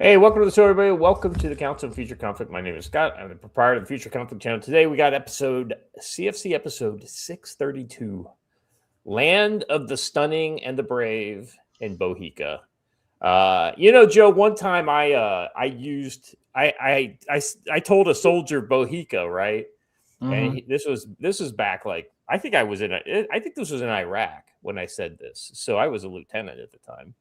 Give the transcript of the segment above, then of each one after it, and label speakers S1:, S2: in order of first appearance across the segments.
S1: Hey, welcome to the show, everybody. Welcome to the Council of Future Conflict. My name is Scott. I'm the proprietor of the Future Conflict channel. Today, we got CFC episode 632, Land of the Stunning and the Brave in BOHICA. Joe, one time I told a soldier BOHICA, right? And this was back I think this was in Iraq when I said this. So I was a lieutenant at the time.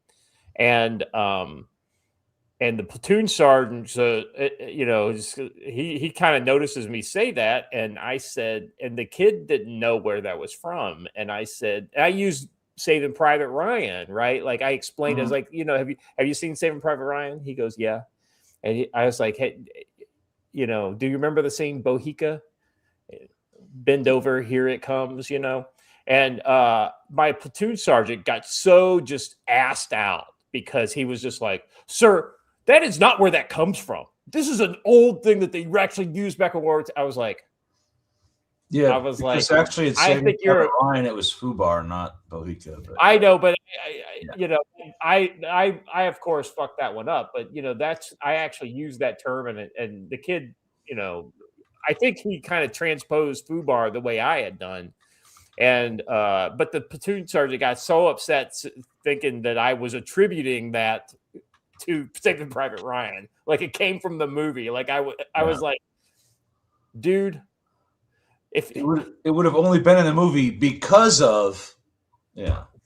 S1: And the platoon sergeant, he kind of notices me say that, and I said, and the kid didn't know where that was from, and I said, I used Saving Private Ryan, right? Like I explained, I was like, have you seen Saving Private Ryan? He goes, yeah, and I was like, hey, do you remember the scene BOHICA? Bend over, here it comes, and my platoon sergeant got so just assed out because he was just like, sir, that is not where that comes from. This is an old thing that they actually used back in World War II. I was like,
S2: actually, it's
S1: I think you're
S2: Ryan. It was FUBAR, not BOHICA.
S1: But I know, but I of course fucked that one up. But I actually used that term, and the kid, I think he kind of transposed FUBAR the way I had done. And but the platoon sergeant got so upset thinking that I was attributing that to Saving Private Ryan, like it came from the movie. Like I was like, dude, if
S2: it would have only been in the movie because of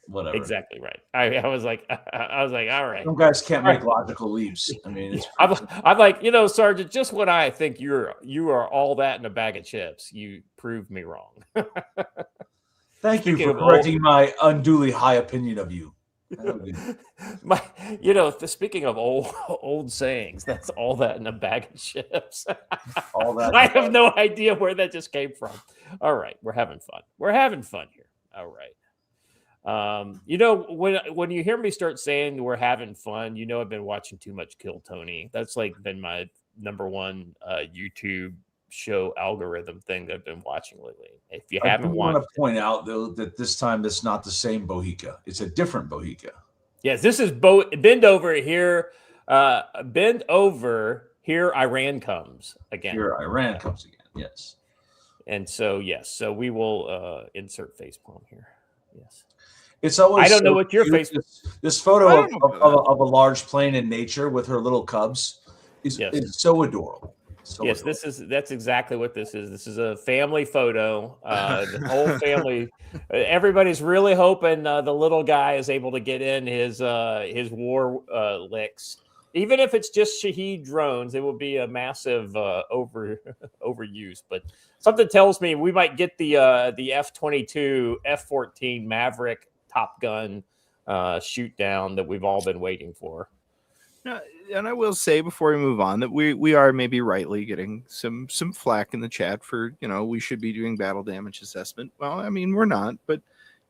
S2: whatever.
S1: Exactly right. I was like, all right.
S2: Some guys can't make logical leaps. I mean,
S1: I'm like, Sergeant, just when I think you are all that in a bag of chips, you proved me wrong.
S2: Thank you for correcting my unduly high opinion of you.
S1: Speaking of old sayings, that's all that in a bag of chips.
S2: All that.
S1: I have no idea where that just came from. All right, we're having fun. We're having fun here. All right. When you hear me start saying we're having fun, I've been watching too much Kill Tony. That's been my number one YouTube show algorithm thing that I've been watching lately. If you haven't watched,
S2: I want to point out though that this time it's not the same BOHICA. It's a different BOHICA.
S1: Yes, this is Bend Over Here. Bend Over Here. Iran comes again.
S2: Here Iran comes again. Yes.
S1: And so so we will insert facepalm here. Yes.
S2: It's always.
S1: I don't know what your face.
S2: This photo of a large plane in nature with her little cubs is so adorable.
S1: Yes, that's exactly what this is. This is a family photo. The whole family, everybody's really hoping the little guy is able to get in his war licks. Even if it's just Shahed drones, it will be a massive overuse. But something tells me we might get the F-22, F-14 Maverick Top Gun shoot down that we've all been waiting for.
S3: And I will say before we move on that we are maybe rightly getting some flack in the chat for, we should be doing battle damage assessment. Well, I mean, we're not, but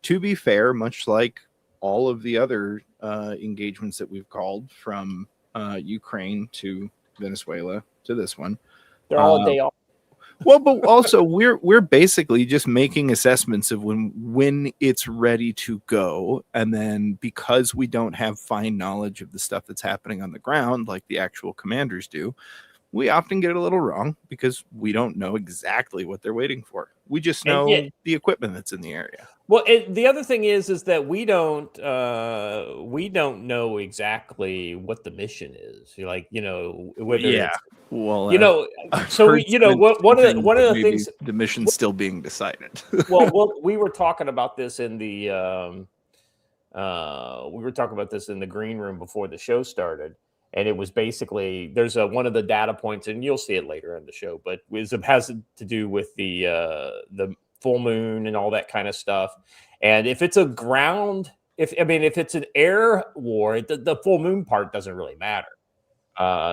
S3: to be fair, much like all of the other engagements that we've called from Ukraine to Venezuela to this one,
S1: they're all a day off.
S3: Well, but also we're basically just making assessments of when it's ready to go, and then because we don't have fine knowledge of the stuff that's happening on the ground like the actual commanders do, we often get it a little wrong because we don't know exactly what they're waiting for. We just know the equipment that's in the area.
S1: Well, the other thing is that we don't know exactly what the mission is. Whether
S3: one
S1: of the things,
S3: the mission's still being decided.
S1: well, we were talking about this in the green room before the show started. And it was basically, there's one of the data points, and you'll see it later in the show, but it has to do with the full moon and all that kind of stuff. And if it's a ground, if it's an air war, the full moon part doesn't really matter.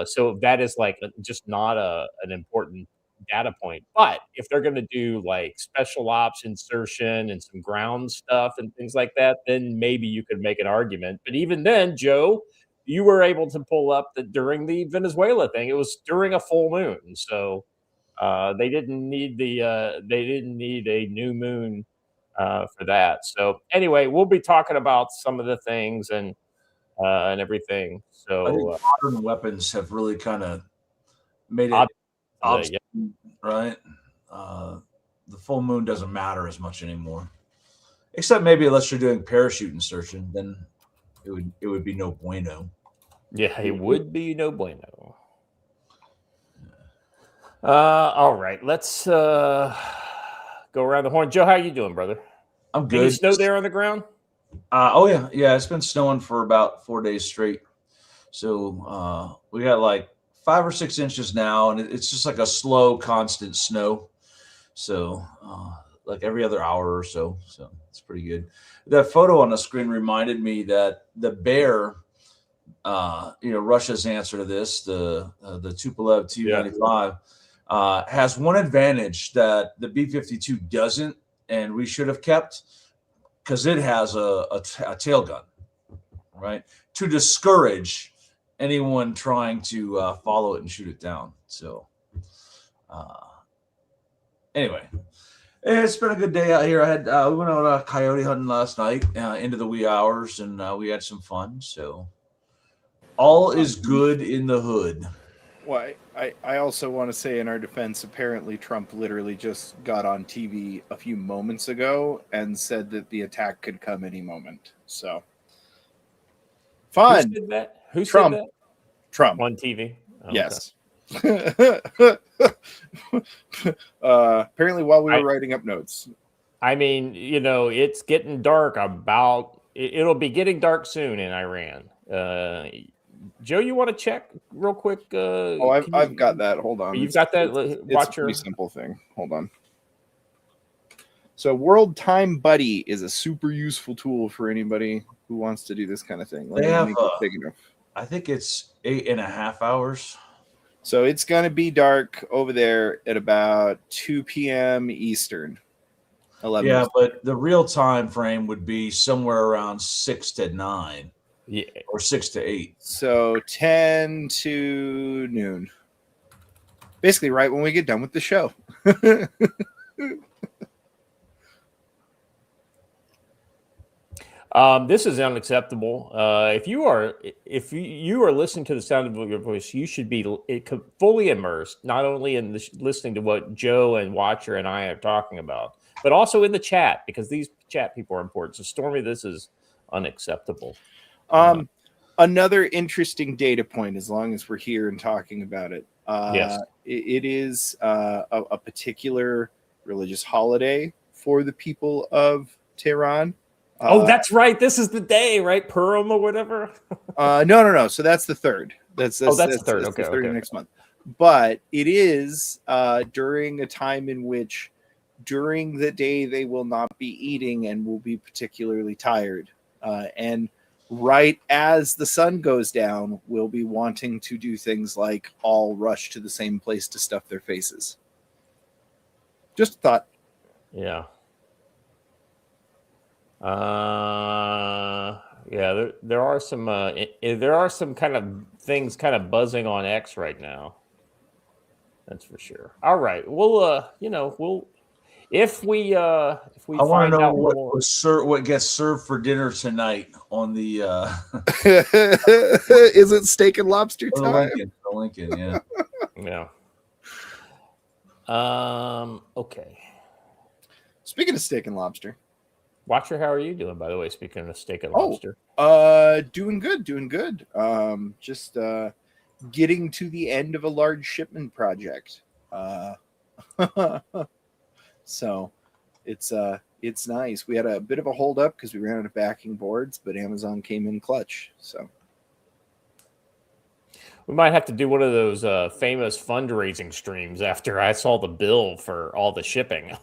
S1: So that is just not an important data point. But if they're going to do special ops insertion and some ground stuff and things like that, then maybe you could make an argument. But even then, Joe, you were able to pull up that during the Venezuela thing, it was during a full moon, so they didn't need a new moon for that. So anyway, we'll be talking about some of the things, and and everything. So
S2: I think modern weapons have really kind of made it obsolete, right? The full moon doesn't matter as much anymore, except maybe unless you're doing parachute insertion, then it would be no bueno.
S1: Yeah, it would be no bueno. All right, let's go around the horn. Joe, how you doing, brother?
S2: I'm good.
S1: Any snow there on the ground?
S2: Oh yeah. It's been snowing for about 4 days straight. So we got like 5 or 6 inches now, and it's just like a slow, constant snow. So like every other hour or so. So it's pretty good. That photo on the screen reminded me that the Bear, Russia's answer to this, the Tupolev Tu-95, has one advantage that the B-52 doesn't, and we should have kept, because it has a tail gun, right, to discourage anyone trying to follow it and shoot it down. So anyway, it's been a good day out here. We went out coyote hunting last night into the wee hours, and we had some fun. So all is good in the hood.
S3: Well, I also want to say in our defense, apparently Trump literally just got on TV a few moments ago and said that the attack could come any moment. So fun.
S1: Who said that? Who
S3: Trump.
S1: said that?
S3: Trump.
S1: On TV? Oh,
S3: yes. Apparently while we were writing up notes.
S1: I mean, it's getting dark it'll be getting dark soon in Iran. Joe, you want to check real quick?
S3: I've got that. Hold on.
S1: You've got that?
S3: It's a pretty simple thing. Hold on. So World Time Buddy is a super useful tool for anybody who wants to do this kind of thing.
S2: They have,
S3: big enough.
S2: I think it's 8.5 hours.
S3: So it's going to be dark over there at about 2 p.m. Eastern. 11.
S2: Yeah, but the real time frame would be somewhere around 6 to 9.
S1: Yeah.
S2: Or 6 to 8.
S3: So 10 to noon. Basically right when we get done with the show.
S1: This is unacceptable. If you are listening to the sound of your voice, you should be fully immersed, not only in listening to what Joe and Watcher and I are talking about, but also in the chat, because these chat people are important. So, Stormy, this is unacceptable.
S3: Another interesting data point, as long as we're here and talking about it.
S1: Yes.
S3: It is a particular religious holiday for the people of Tehran.
S1: That's right. This is the day, right? Purim or whatever.
S3: No. So that's the third. That's the third.
S1: Okay.
S3: The third next month. But it is during a time in which, during the day, they will not be eating and will be particularly tired. And right as the sun goes down, we'll be wanting to do things like all rush to the same place to stuff their faces. Just a thought.
S1: Yeah. There are some kind of things kind of buzzing on X right now. That's for sure. All right. If we
S2: I want to know what gets served for dinner tonight on the
S3: is it steak and lobster time?
S2: Lincoln, yeah.
S1: Yeah. Okay.
S3: Speaking of steak and lobster,
S1: Watcher, how are you doing, by the way? Speaking of steak and lobster.
S3: Doing good. Just getting to the end of a large shipment project. So it's nice. We had a bit of a hold up because we ran out of backing boards, but Amazon came in clutch. So
S1: we might have to do one of those famous fundraising streams after I saw the bill for all the shipping.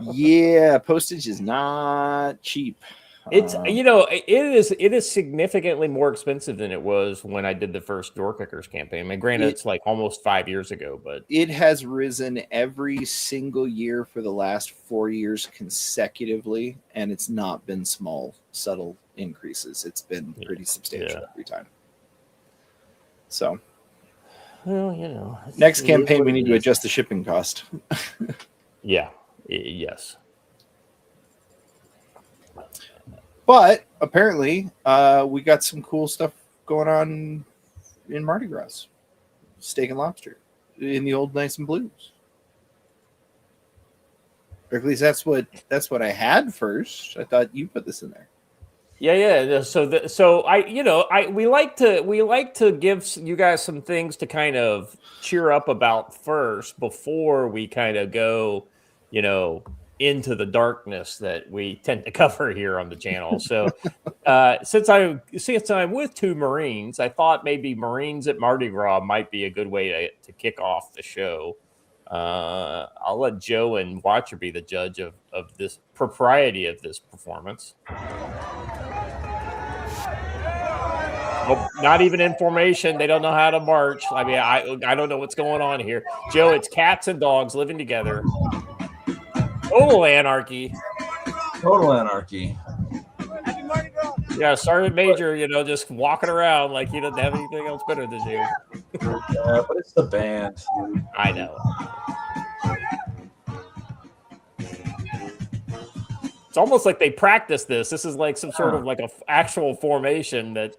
S3: Yeah, postage is not cheap.
S1: It's it is significantly more expensive than it was when I did the first Doorkickers campaign. I mean, granted, it's like almost 5 years ago, but
S3: it has risen every single year for the last 4 years consecutively, and it's not been small, subtle increases. It's been pretty substantial every time. So,
S1: well,
S3: next campaign we need to adjust the shipping cost.
S1: Yeah. Yes.
S3: But apparently, we got some cool stuff going on in Mardi Gras. Steak and lobster in the old Nice and Blues. Or at least that's what I had first. I thought you put this in there.
S1: Yeah. So we like to give you guys some things to kind of cheer up about first before we kind of go, into the darkness that we tend to cover here on the channel. So since I'm with two Marines, I thought maybe Marines at Mardi Gras might be a good way to kick off the show. I'll let Joe and Watcher be the judge of this propriety of this performance. Oh, not even in formation. They don't know how to march. I mean, I don't know what's going on here. Joe, it's cats and dogs living together. Total anarchy.
S2: Total anarchy.
S1: Yeah, Sergeant Major, just walking around like he doesn't have anything else better to do.
S2: Yeah, but it's the band.
S1: I know. It's almost like they practice this. This is like some sort of like a actual formation that.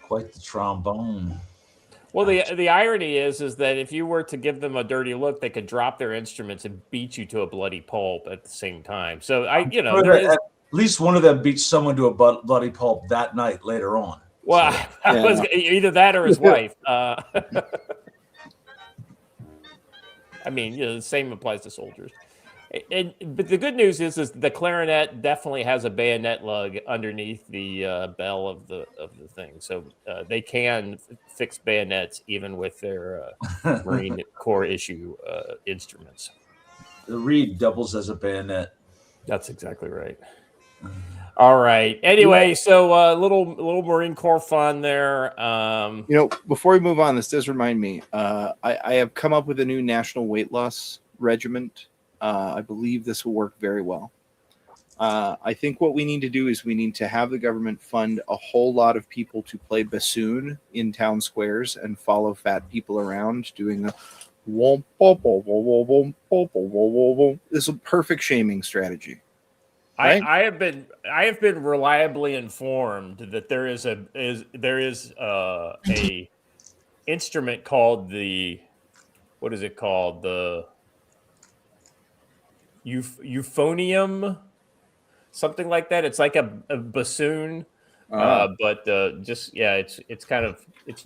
S2: Quite the trombone.
S1: Well, the irony is that if you were to give them a dirty look, they could drop their instruments and beat you to a bloody pulp at the same time. So
S2: at least one of them beats someone to a bloody pulp that night later on.
S1: Well,
S2: so,
S1: was either that or his wife. I mean, the same applies to soldiers. But the good news is the clarinet definitely has a bayonet lug underneath the bell of the thing, so they can fix bayonets even with their Marine Corps issue instruments.
S2: The reed doubles as a bayonet.
S1: That's exactly right. All right. Anyway, so little Marine Corps fun there.
S3: Before we move on, this does remind me. I have come up with a new national weight loss regiment. I believe this will work very well. I think what we need to do is we need to have the government fund a whole lot of people to play bassoon in town squares and follow fat people around doing the womp, womp, womp, womp, womp, womp, womp, womp. This is a perfect shaming strategy. Right?
S1: I have been reliably informed that there is a instrument called the euphonium, something like that. It's like a bassoon, but it's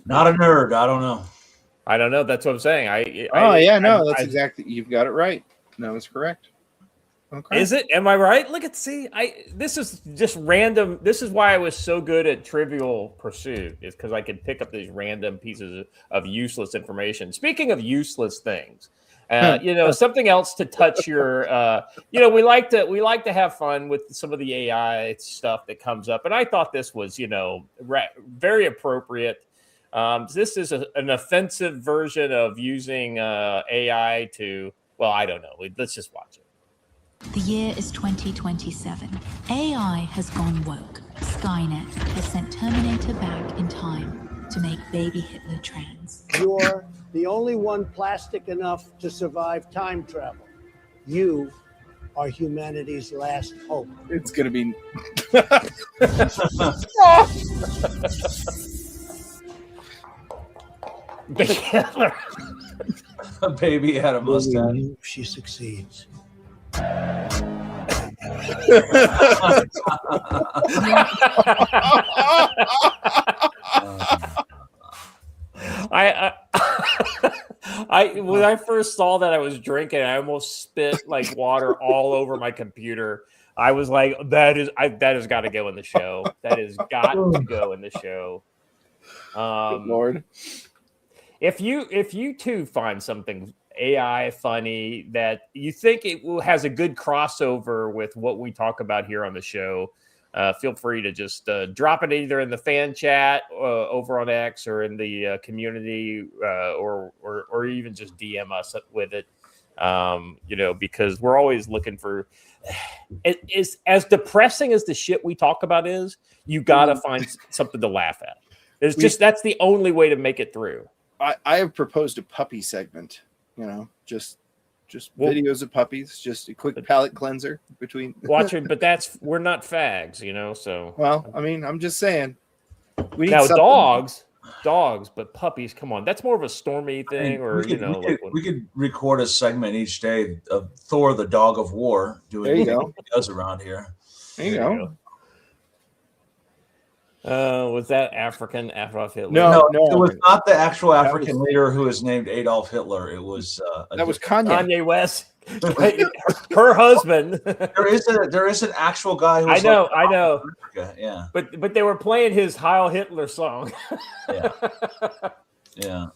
S2: not a nerd. I don't know.
S1: That's what I'm saying.
S3: That's exactly. You've got it right. No, it's correct. Okay.
S1: Is it? Am I right? Look at this is just random. This is why I was so good at Trivial Pursuit, is because I could pick up these random pieces of useless information. Speaking of useless things, something else to touch your. We like to have fun with some of the AI stuff that comes up, and I thought this was very appropriate. This is an offensive version of using AI to. Well, I don't know. Let's just watch it.
S4: The year is 2027. AI has gone woke. Skynet has sent Terminator back in time to make baby Hitler trans.
S5: You're the only one plastic enough to survive time travel. You are humanity's last hope.
S3: It's going to be...
S1: Baby Hitler.
S2: A baby had a mustache.
S5: If she succeeds.
S1: When I first saw that, I was drinking. I almost spit like water all over my computer. I was like, that has got to go in the show. That has got to go in the show.
S3: Good Lord.
S1: If you too find something AI funny that you think it has a good crossover with what we talk about here on the show, feel free to just drop it either in the fan chat over on X or in the community, or even just DM us with it. Because we're always looking for it is as depressing as the shit we talk about is. You gotta find something to laugh at. That's the only way to make it through.
S3: I have proposed a puppy segment. Just videos of puppies, just a quick palate cleanser between
S1: watching. But we're not fags, So
S3: well, I mean, I'm just saying. We need
S1: now
S3: something.
S1: dogs, but puppies. Come on, that's more of a Stormy thing,
S2: we could record a segment each day of Thor, the dog of war, doing what he does around here.
S3: There you go.
S1: Was that Adolf Hitler?
S2: No, it was not the actual African leader who was named Adolf Hitler. It was
S3: that was Kanye
S1: West. her husband.
S2: There is an actual guy who was
S1: I know.
S2: Africa. Yeah.
S1: But they were playing his Heil Hitler song.
S2: Yeah. Yeah.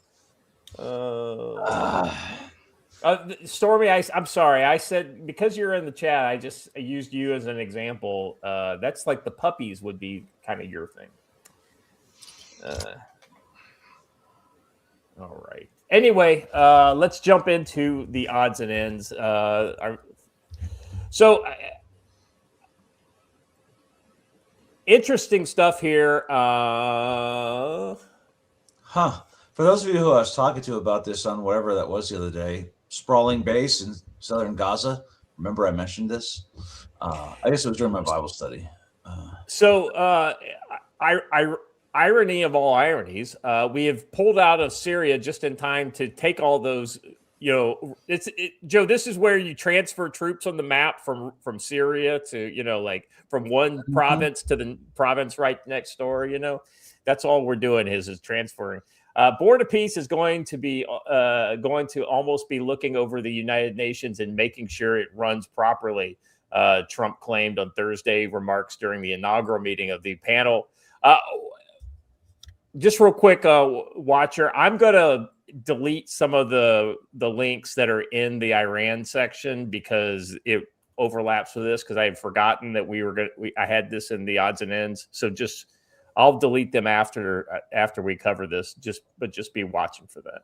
S1: Stormy, I'm sorry. I said because you're in the chat, I used you as an example. That's like the puppies would be kind of your thing. All right. Anyway, let's jump into the odds and ends. Interesting stuff here.
S2: For those of you who I was talking to about this on whatever that was the other day, sprawling base in southern Gaza. Remember I mentioned this? I guess it was during my Bible study.
S1: Irony of all ironies, we have pulled out of Syria just in time to take all those. Joe, this is where you transfer troops on the map from Syria to from one province to the province right next door. That's all we're doing is transferring. Board of Peace is going to almost be looking over the United Nations and making sure it runs properly. Trump claimed on Thursday remarks during the inaugural meeting of the panel. Just real quick, watcher, I'm going to delete some of the links that are in the Iran section because it overlaps with this because I had forgotten that I had this in the odds and ends. So I'll delete them after we cover this. Just be watching for that.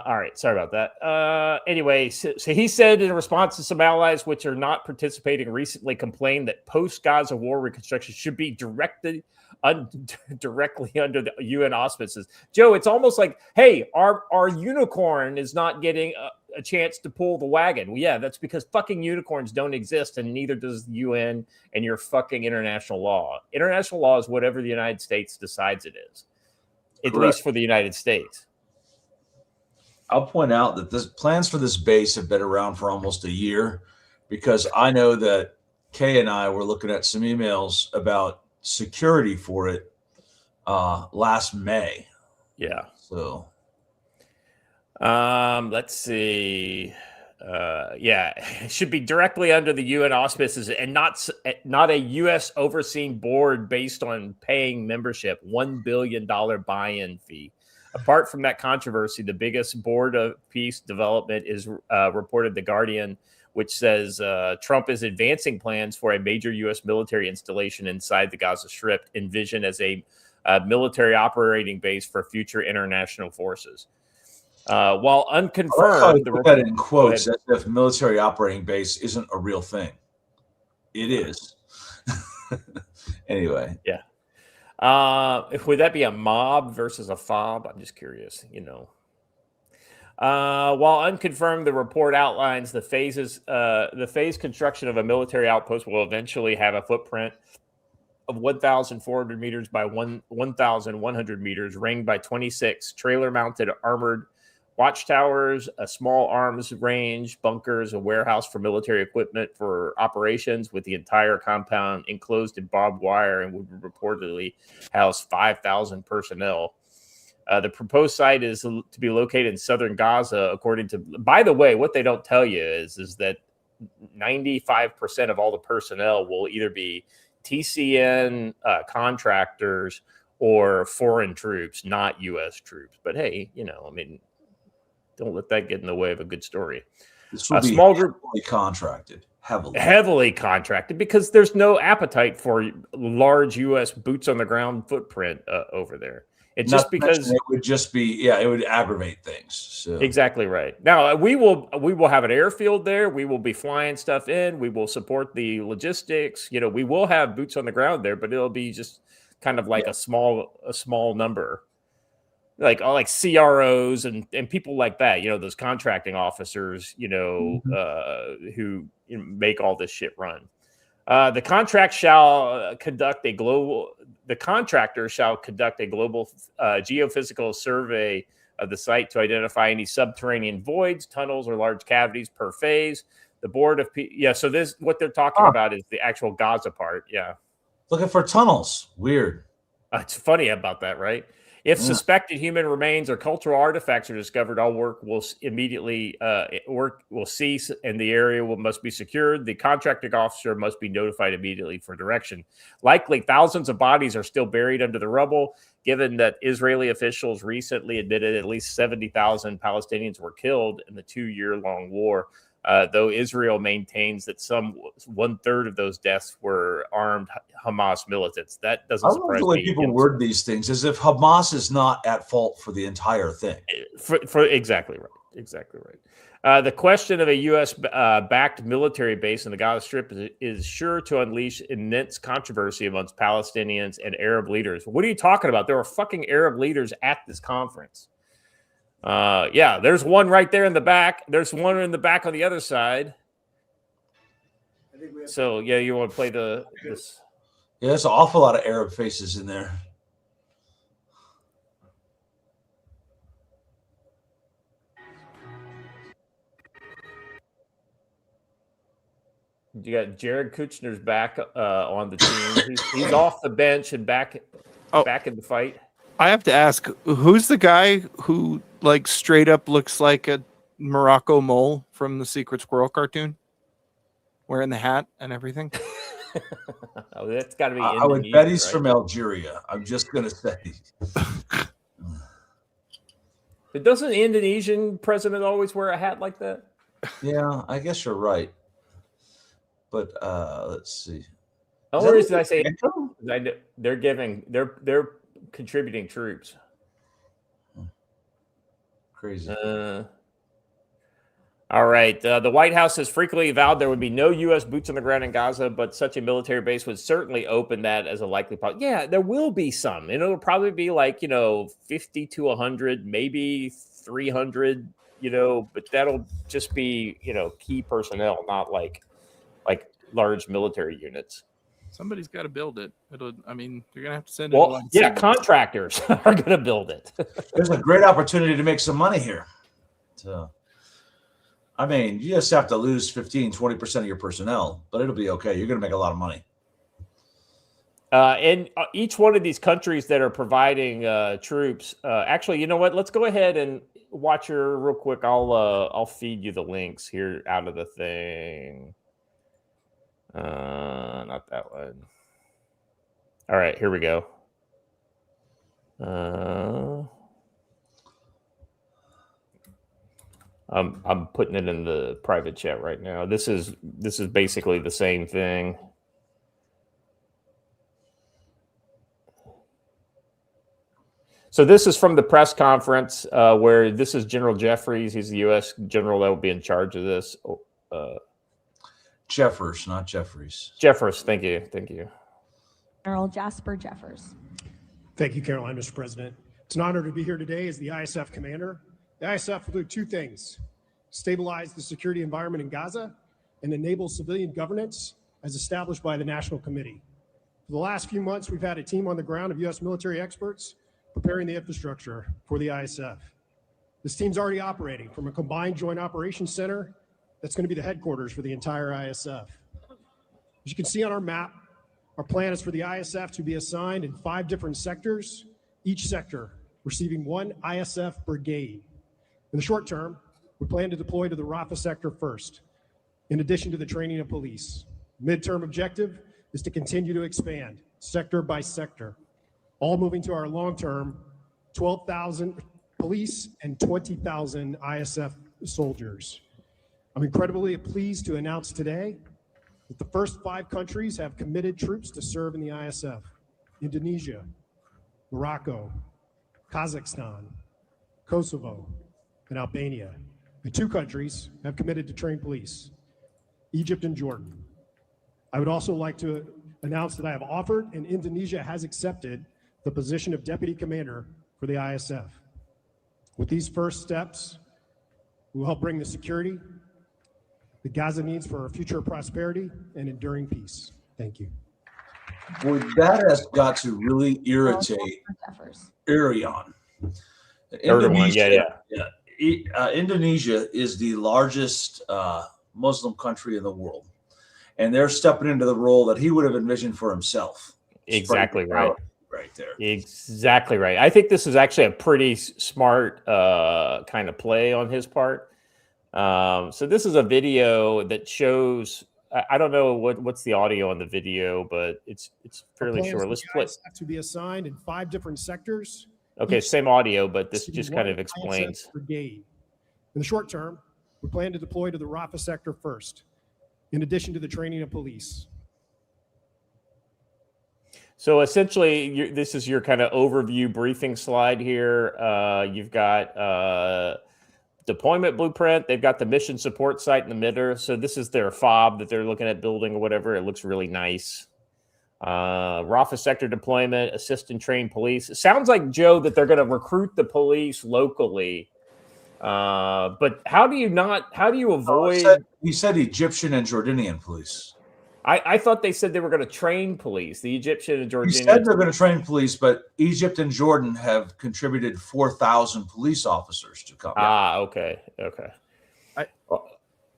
S1: All right, sorry about that. Anyway, so he said in response to some allies which are not participating recently complained that post-Gaza war reconstruction should be directly under the UN auspices. Joe, it's almost like, hey, our unicorn is not getting a chance to pull the wagon. Well, yeah, that's because fucking unicorns don't exist, and neither does the UN and your fucking international law. International law is whatever the United States decides it is, at least for the United States.
S2: I'll point out that the plans for this base have been around for almost a year because I know that Kay and I were looking at some emails about security for it last May.
S1: Yeah.
S2: So
S1: let's see. It should be directly under the UN auspices and not a U.S. overseen board based on paying membership, $1 billion buy-in fee. Apart from that controversy, the biggest board of peace development is reported The Guardian, which says Trump is advancing plans for a major U.S. military installation inside the Gaza Strip, envisioned as a military operating base for future international forces. While unconfirmed,
S2: put that in quotes as if military operating base isn't a real thing. It is. Anyway.
S1: Yeah. Would that be a mob versus a fob? I'm just curious, While unconfirmed, the report outlines the phased construction of a military outpost will eventually have a footprint of 1,400 meters by 1,100 meters, ringed by 26 trailer-mounted armored watchtowers, a small arms range, bunkers, a warehouse for military equipment for operations, with the entire compound enclosed in barbed wire, and would reportedly house 5,000 personnel. The proposed site is to be located in southern Gaza, according to. By the way, what they don't tell you is that 95% of all the personnel will either be TCN contractors or foreign troops, not U.S. troops. But hey, don't let that get in the way of a good story.
S2: This will
S1: A
S2: be
S1: small group
S2: heavily contracted.
S1: Heavily contracted because there's no appetite for large U.S. boots on the ground footprint over there. It's just because
S2: it would just be it would aggravate things. So.
S1: Exactly right. Now we will have an airfield there. We will be flying stuff in. We will support the logistics. We will have boots on the ground there, but it'll be just kind of like a small number, like CROs and people like that. those contracting officers. Who make all this shit run. The contractor shall conduct a global geophysical survey of the site to identify any subterranean voids, tunnels, or large cavities per phase. The board of so this what they're talking about is the actual Gaza part. Yeah,
S2: looking for tunnels. Weird.
S1: It's funny about that, right? If suspected human remains or cultural artifacts are discovered, all work will immediately cease, and the area must be secured. The contracting officer must be notified immediately for direction. Likely, thousands of bodies are still buried under the rubble, given that Israeli officials recently admitted at least 70,000 Palestinians were killed in the 2-year-long war. Though Israel maintains that some 1/3 of those deaths were armed Hamas militants. That doesn't surprise me.
S2: I love the way people word these things as if Hamas is not at fault for the entire thing.
S1: Exactly right. The question of a U.S. backed military base in the Gaza Strip is sure to unleash immense controversy amongst Palestinians and Arab leaders. What are you talking about? There are fucking Arab leaders at this conference. There's one right there in the back. There's one in the back on the other side. So you want to play this?
S2: Yeah, there's an awful lot of Arab faces in there.
S1: You got Jared Kushner's back on the team. He's off the bench and back in the fight.
S3: I have to ask, who's the guy who straight up looks like a Morocco mole from the Secret Squirrel cartoon, wearing the hat and everything?
S1: That's got to be.
S2: I would bet he's from Algeria. I'm just gonna say.
S1: But doesn't the Indonesian president always wear a hat like that?
S2: Yeah, I guess you're right. But let's see.
S1: The only reason I say they're contributing troops.
S2: Crazy.
S1: All right. The White House has frequently vowed there would be no U.S. boots on the ground in Gaza, but such a military base would certainly open that as a likely possibility. Yeah, there will be some. And it'll probably be 50 to 100, maybe 300, but that'll just be, key personnel, not like large military units.
S3: Somebody's got to build it. They're going to have to send
S1: it. Contractors are going to build it.
S2: There's a great opportunity to make some money here. So, you just have to lose 15, 20% of your personnel, but it'll be okay. You're going to make a lot of money.
S1: And each one of these countries that are providing troops, actually, you know what? Let's go ahead and watch her real quick. I'll feed you the links here out of the thing. Not that one. All right, here we go. I'm putting it in the private chat right now. This is basically the same thing. So this is from the press conference where this is General Jeffries. He's the U.S. general that will be in charge of this.
S2: Jeffers, not Jeffries.
S1: Jeffers, thank you.
S6: General Jasper Jeffers.
S7: Thank you, Caroline, Mr. President. It's an honor to be here today as the ISF commander. The ISF will do two things: stabilize the security environment in Gaza and enable civilian governance as established by the National Committee. For the last few months, we've had a team on the ground of U.S. military experts preparing the infrastructure for the ISF. This team's already operating from a combined joint operations center that's going to be the headquarters for the entire ISF. As you can see on our map, our plan is for the ISF to be assigned in 5 different sectors, each sector receiving 1 ISF brigade. In the short term, we plan to deploy to the Rafah sector first, in addition to the training of police. Midterm objective is to continue to expand sector by sector, all moving to our long-term 12,000 police and 20,000 ISF soldiers. I'm incredibly pleased to announce today that the first 5 countries have committed troops to serve in the ISF: Indonesia, Morocco, Kazakhstan, Kosovo, and Albania. And 2 countries have committed to train police: Egypt and Jordan. I would also like to announce that I have offered and Indonesia has accepted the position of Deputy Commander for the ISF. With these first steps, we will help bring the security that Gaza needs for our future prosperity and enduring peace. Thank you.
S2: Boy, that has got to really irritate Irion.
S1: Everyone, yeah.
S2: Indonesia is the largest Muslim country in the world, and they're stepping into the role that he would have envisioned for himself.
S1: Exactly right.
S2: Right there.
S1: Exactly right. I think this is actually a pretty smart kind of play on his part. So this is a video that shows. I don't know what's the audio on the video, but it's fairly short. Let's play.
S7: Have to be assigned in 5 different sectors.
S1: Okay, same audio, but this just kind of explains.
S7: Brigade. In the short term, we plan to deploy to the Rafah sector first, in addition to the training of police.
S1: So essentially, this is your kind of overview briefing slide here. You've got deployment blueprint. They've got the mission support site in the middle. So this is their FOB that they're looking at building or whatever. It looks really nice. Rafah sector deployment, assist and train police. It sounds like, Joe, that they're going to recruit the police locally. But how do you avoid?
S2: He said Egyptian and Jordanian police.
S1: I thought they said they were going to train police, the Egyptian and Jordanian.
S2: He said they're going to train police, but Egypt and Jordan have contributed 4,000 police officers to come.
S1: Okay.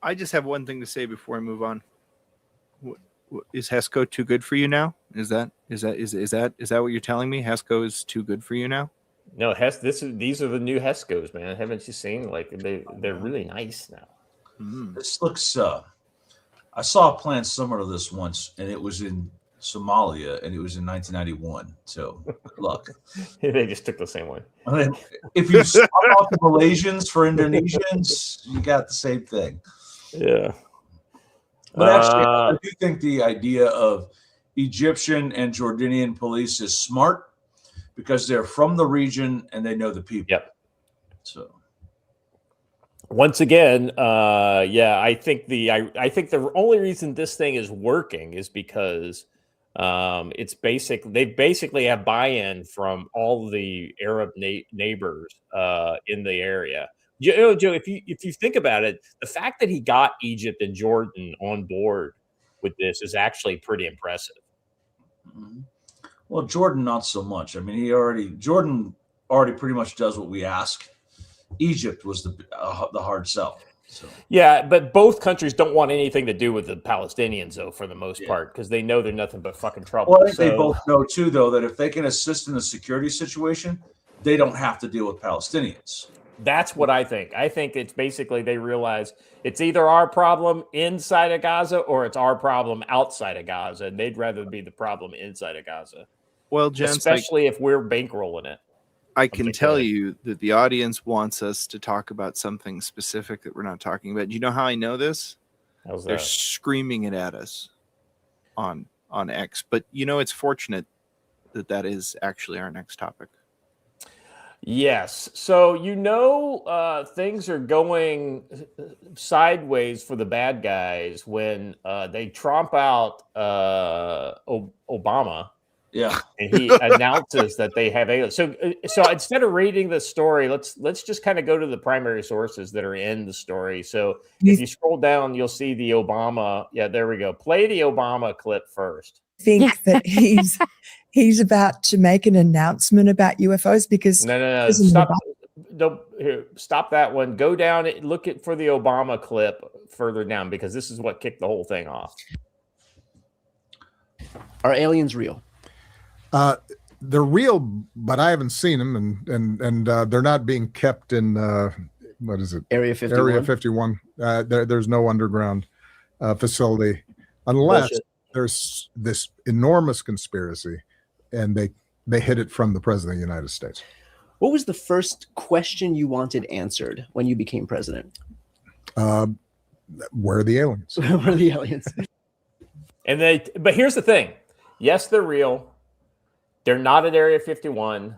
S3: I just have one thing to say before I move on. Is HESCO too good for you now? Is that what you're telling me? HESCO is too good for you now?
S1: No, these are the new HESCOs, man. Haven't you seen? Like they're really nice now.
S2: This looks. I saw a plan similar to this once, and it was in Somalia, and it was in 1991. So good luck.
S1: They just took the same one.
S2: If you swap out the Malaysians for Indonesians, you got the same thing.
S1: Yeah.
S2: But actually, I do think the idea of Egyptian and Jordanian police is smart because they're from the region and they know the people.
S1: Yep.
S2: So.
S1: Once again, I think the only reason this thing is working is because it's basic. They basically have buy-in from all the Arab neighbors in the area. Joe, if you think about it, the fact that he got Egypt and Jordan on board with this is actually pretty impressive.
S2: Well, Jordan not so much. I mean, Jordan already pretty much does what we ask. Egypt was the hard sell. So.
S1: Yeah, but both countries don't want anything to do with the Palestinians, though, for the most part, because they know they're nothing but fucking trouble.
S2: Well, I think they both know, too, though, that if they can assist in the security situation, they don't have to deal with Palestinians.
S1: That's what I think. I think it's basically they realize it's either our problem inside of Gaza or it's our problem outside of Gaza, and they'd rather be the problem inside of Gaza.
S3: Well, gents,
S1: especially if we're bankrolling it.
S3: I can tell you that the audience wants us to talk about something specific that we're not talking about. Do you know how I know this? They're screaming it at us on X. But, it's fortunate that is actually our next topic.
S1: Yes. So, things are going sideways for the bad guys when they tromp out Obama.
S2: Yeah,
S1: and he announces that they have aliens. So instead of reading the story, let's just kind of go to the primary sources that are in the story. So if you scroll down, you'll see the Obama. Yeah, there we go. Play the Obama clip first.
S8: Think that he's about to make an announcement about UFOs because
S1: no, stop that one. Go down and look for the Obama clip further down because this is what kicked the whole thing off.
S9: Are aliens real?
S10: They're real, but I haven't seen them, and they're not being kept in what is it?
S9: Area 51.
S10: Area 51. There's no underground facility unless there's this enormous conspiracy, and they hid it from the president of the United States.
S9: What was the first question you wanted answered when you became president?
S10: Where are the aliens?
S9: Where are the aliens?
S1: But here's the thing. Yes, they're real. They're not at Area 51.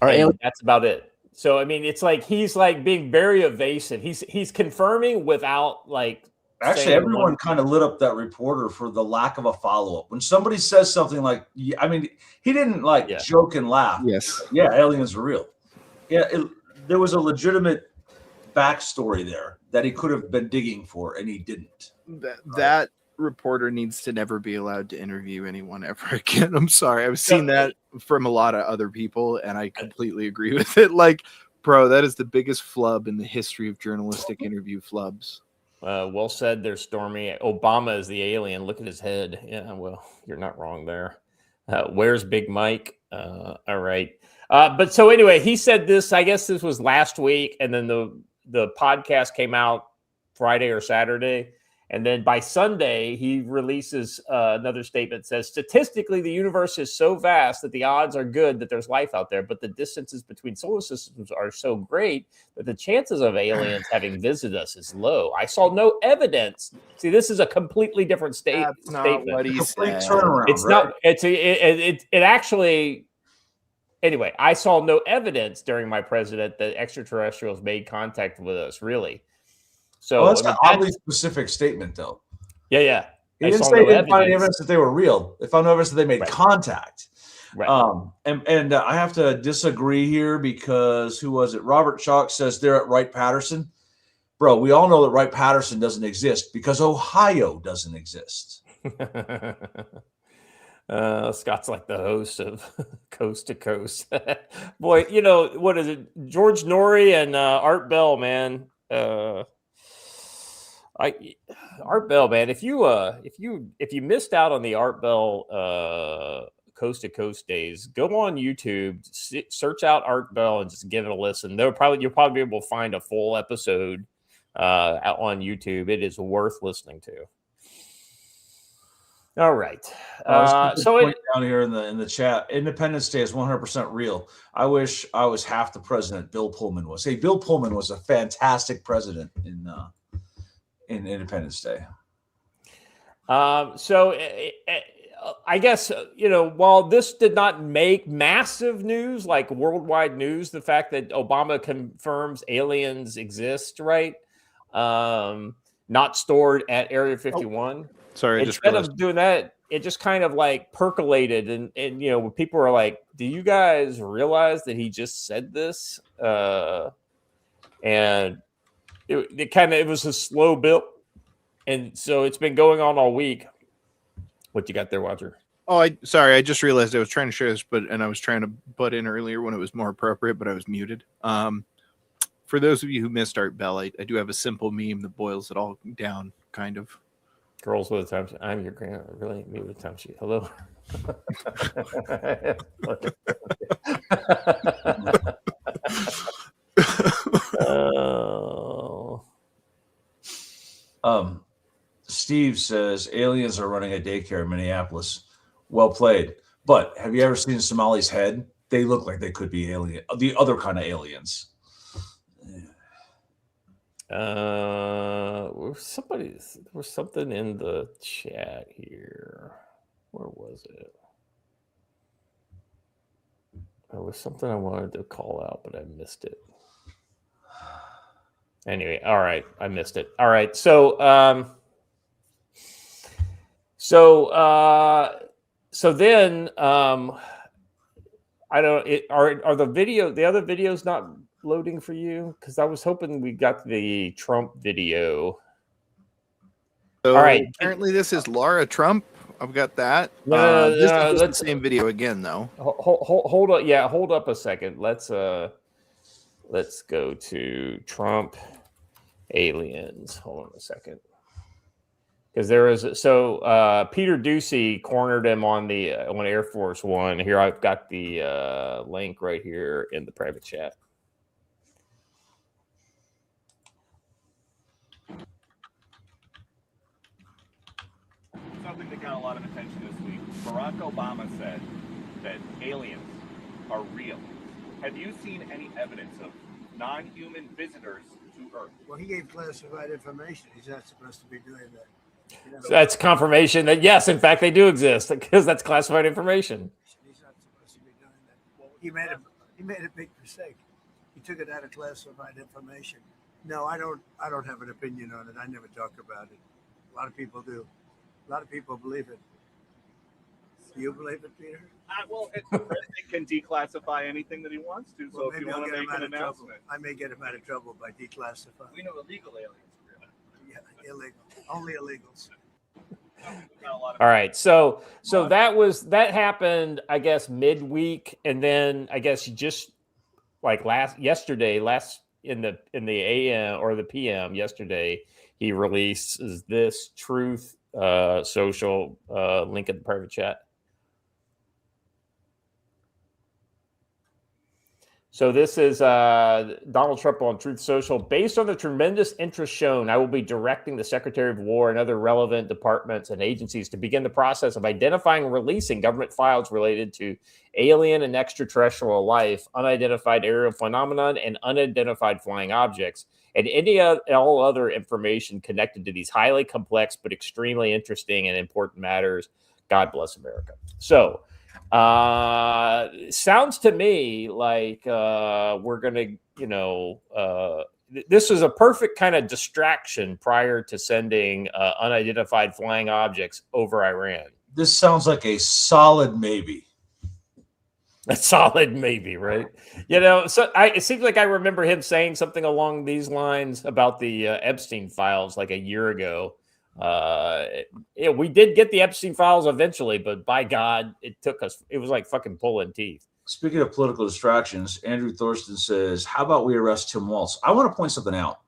S1: That's about it. So I mean, it's like he's like being very evasive. He's confirming without like.
S2: Actually, everyone kind of lit up that reporter for the lack of a follow up. When somebody says something like, I mean, he didn't like joke and laugh.
S3: Yes.
S2: Yeah, aliens are real. Yeah, there was a legitimate backstory there that he could have been digging for, and he didn't.
S3: That reporter needs to never be allowed to interview anyone ever again. I'm sorry. I've seen that from a lot of other people, and I completely agree with it. Like, bro, that is the biggest flub in the history of journalistic interview flubs.
S1: Well said there, Stormy. Obama is the alien. Look at his head. Yeah, well, you're not wrong there. Where's Big Mike? All right. But so anyway, he said this, I guess this was last week, and then the podcast came out Friday or Saturday. And then by Sunday, he releases another statement that says, statistically, the universe is so vast that the odds are good that there's life out there, but the distances between solar systems are so great that the chances of aliens having visited us is low. I saw no evidence. See, this is a completely different statement.
S3: What he said.
S1: It's not. It actually. Anyway, I saw no evidence during my president that extraterrestrials made contact with us. Really. So
S2: that's an oddly specific statement, though.
S1: Yeah.
S2: He didn't say he didn't find evidence that they were real. They found no evidence that they made contact.
S1: Right.
S2: And I have to disagree here because who was it? Robert Chalk says they're at Wright-Patterson. Bro, we all know that Wright-Patterson doesn't exist because Ohio doesn't exist.
S1: Scott's like the host of Coast to Coast. Boy, you know, what is it? George Norrie and Art Bell, man. Art Bell, man. If you missed out on the Art Bell Coast to Coast days, go on YouTube, search out Art Bell, and just give it a listen. You'll probably be able to find a full episode on YouTube. It is worth listening to. All right. So
S2: down here in the chat, Independence Day is 100% real. I wish I was half the president Bill Pullman was. Hey, Bill Pullman was a fantastic president in Independence Day.
S1: So I guess, you know, while this did not make massive news, like worldwide news, the fact that Obama confirms aliens exist, right? Not stored at Area 51.
S3: Sorry,
S1: instead of doing that, it just kind of like percolated, and you know, when people were like, "Do you guys realize that he just said this?" And it was a slow build, and so it's been going on all week. What you got there, Roger?
S3: Oh, sorry, I just realized I was trying to share this, and I was trying to butt in earlier when it was more appropriate, but I was muted. For those of you who missed Art Bell, I do have a simple meme that boils it all down, kind of.
S1: Girls with a time sheet. I'm your grand. Really, me with a time sheet. Hello.
S2: Steve says aliens are running a daycare in Minneapolis. Well played. But have you ever seen Somali's head? They look like they could be alien, the other kind of aliens.
S1: There was something in the chat here. Where was it? There was something I wanted to call out, but I missed it. Anyway, all right, I missed it. All right, so then I don't. Are the other videos not loading for you? Because I was hoping we got the Trump video.
S3: So
S1: all right.
S3: Apparently, this is Laura Trump. I've got that. This is the same video again, though.
S1: Hold up. Yeah, hold up a second. Let's go to Trump aliens. Hold on a second. Because there is Peter Ducey cornered him on Air Force One. Here I've got the link right here in the private chat.
S11: Something that got a lot of attention this week. Barack Obama said that aliens are real. Have you seen any evidence of non-human visitors to Earth.
S5: Well, he gave classified information. He's not supposed to be doing that. You know,
S1: So that's confirmation that yes, in fact, they do exist because that's classified information.
S5: he's not supposed to be doing that. He made a big mistake. He took it out of classified information. No, I don't have an opinion on it. I never talk about it. A lot of people do. A lot of people believe it. Do you believe it, Peter?
S11: Well, the president can declassify anything that he wants to. So
S5: Well,
S11: if
S5: maybe
S11: you
S5: I'll
S11: want
S5: get
S11: to
S5: him
S11: make
S5: out
S11: an
S5: of trouble.
S11: announcement,
S5: I may get him out of trouble by declassifying.
S11: we know illegal aliens.
S5: Yeah, illegal. Only illegals.
S1: All right, so that happened, I guess, midweek, and then I guess just like yesterday in the AM or the PM yesterday, he releases this Truth Social link in the private chat. So this is Donald Trump on Truth Social. Based on the tremendous interest shown, I will be directing the Secretary of War and other relevant departments and agencies to begin the process of identifying and releasing government files related to alien and extraterrestrial life, unidentified aerial phenomenon, and unidentified flying objects, and all other information connected to these highly complex but extremely interesting and important matters. God bless America. So, sounds to me like we're gonna, this is a perfect kind of distraction prior to sending unidentified flying objects over Iran.
S2: This sounds like a solid maybe.
S1: A solid maybe, right? So it seems like I remember him saying something along these lines about the Epstein files like a year ago. We did get the Epstein files eventually, but by God, it took us. It was like fucking pulling teeth.
S2: Speaking of political distractions, Andrew Thorsten says, "How about we arrest Tim Walz?" I want to point something out.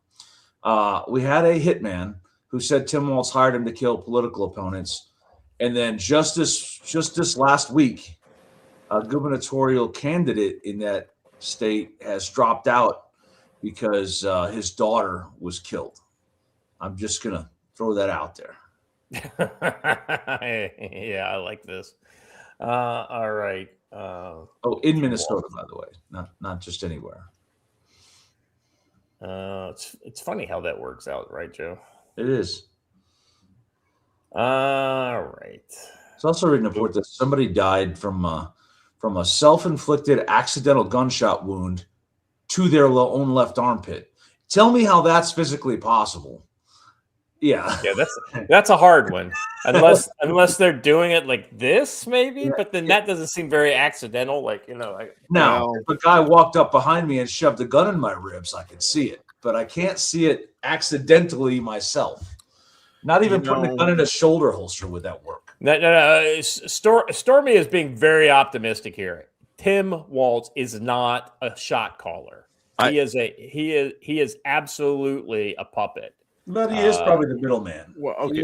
S2: We had a hitman who said Tim Walz hired him to kill political opponents, and then just this last week, a gubernatorial candidate in that state has dropped out because his daughter was killed. I'm just gonna throw that out there.
S1: Yeah, I like this. All right.
S2: In Minnesota, by the way, not just anywhere.
S1: It's funny how that works out, right, Joe?
S2: It is.
S1: All right.
S2: It's also reading a report that somebody died from a self-inflicted accidental gunshot wound to their own left armpit. Tell me how that's physically possible. Yeah,
S1: that's a hard one. Unless they're doing it like this, maybe.
S2: Yeah,
S1: but then that doesn't seem very accidental.
S2: Now, if a guy walked up behind me and shoved a gun in my ribs, I could see it, but I can't see it accidentally myself. Not even putting a gun in a shoulder holster would that work.
S1: No. Stormy is being very optimistic here. Tim Walz is not a shot caller. He is absolutely a puppet.
S2: But he is probably the middleman.
S3: Well, okay.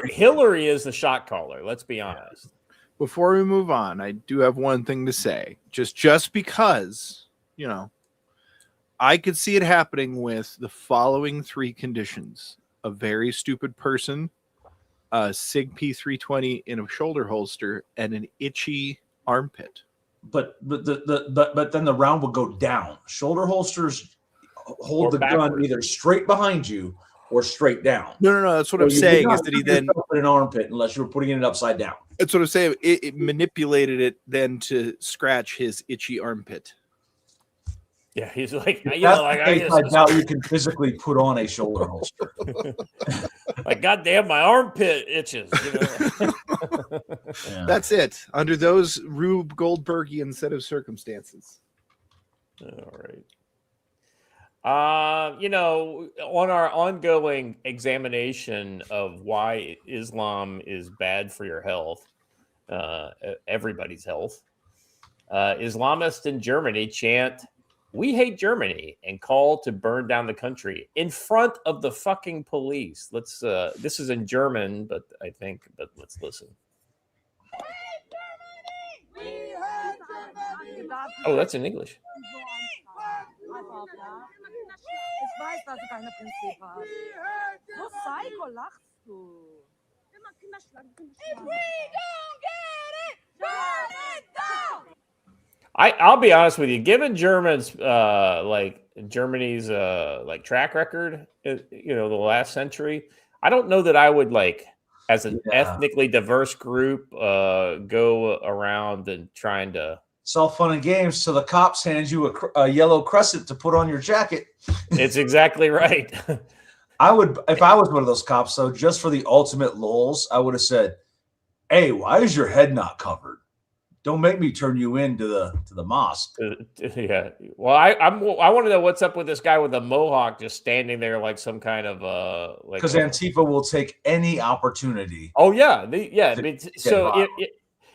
S1: Hillary is the shot caller. Let's be honest.
S3: Before we move on, I do have one thing to say. Just because, I could see it happening with the following three conditions: a very stupid person, a SIG P320 in a shoulder holster, and an itchy armpit.
S2: But then the round will go down. Shoulder holsters hold the gun either straight behind you or straight down.
S3: No. That's what I'm saying. Is that he then
S2: put an armpit unless you were putting it upside down.
S3: That's what I'm saying. It manipulated it then to scratch his itchy armpit.
S1: Yeah, he's like,
S2: I doubt you can physically put on a shoulder holster.
S1: Like, goddamn, my armpit itches.
S2: Yeah.
S3: That's it. Under those Rube Goldbergian set of circumstances.
S1: All right. On our ongoing examination of why Islam is bad for your health, everybody's health, Islamists in Germany chant, "We hate Germany," and call to burn down the country in front of the fucking police. Let's. This is in German, but let's listen. Oh, that's in English. I'll be honest with you. Given Germans, like Germany's like track record, you know, the last century. I don't know that I would like, as an ethnically diverse group, go around and trying to.
S2: It's all fun and games. So the cops hand you a yellow crescent to put on your jacket.
S1: It's exactly right.
S2: I would, if I was one of those cops, though, just for the ultimate lulz, I would have said, "Hey, why is your head not covered? Don't make me turn you into the mosque."
S1: Yeah. Well, I want to know what's up with this guy with the mohawk just standing there like some kind of like.
S2: Because Antifa will take any opportunity.
S1: Oh yeah,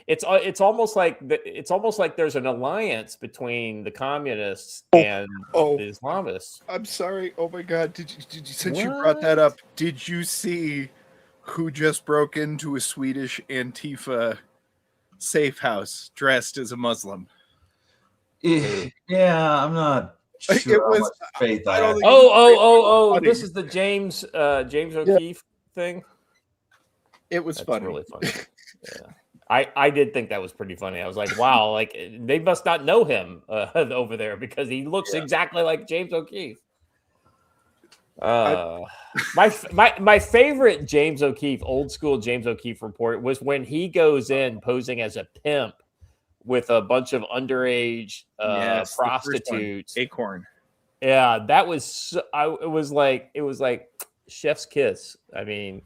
S1: it's almost like there's an alliance between the communists and the Islamists.
S3: I'm sorry. Oh my God! Did you since you brought that up? Did you see who just broke into a Swedish Antifa safe house dressed as a Muslim?
S2: Yeah, I'm not sure.
S3: It was
S2: faith.
S1: This is the James O'Keefe thing.
S3: It was funny.
S1: Really funny. Yeah. I did think that was pretty funny. I was like, wow, like they must not know him over there because he looks exactly like James O'Keefe. My favorite James O'Keefe, old school James O'Keefe report was when he goes in posing as a pimp with a bunch of underage prostitutes.
S3: Acorn.
S1: Yeah, that was it was like chef's kiss. I mean,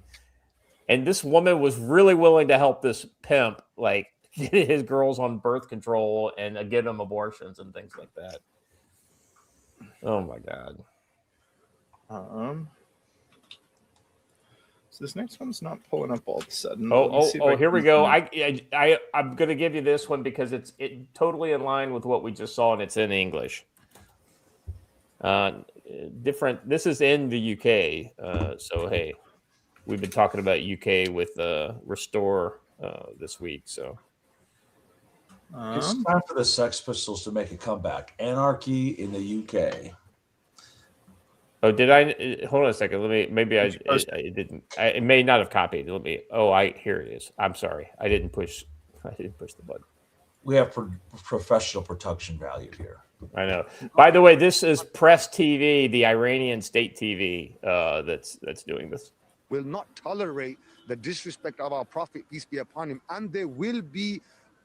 S1: and this woman was really willing to help this pimp, like get his girls on birth control and get them abortions and things like that. Oh my God.
S3: So this next one's not pulling up all of a sudden.
S1: Here we go. I'm going to give you this one because it's totally in line with what we just saw, and it's in English. Different. This is in the UK. So hey, we've been talking about UK with Restore this week. So
S2: it's time for the Sex Pistols to make a comeback. Anarchy in the UK.
S1: Oh, did I? Hold on a second. Let me. Maybe I didn't. I may not have copied. Let me. Here it is. I'm sorry. I didn't push the button.
S2: We have professional production value here.
S1: I know. By the way, this is Press TV, the Iranian state TV, that's doing this.
S9: Will not tolerate the disrespect of our Prophet, peace be upon him, and there will be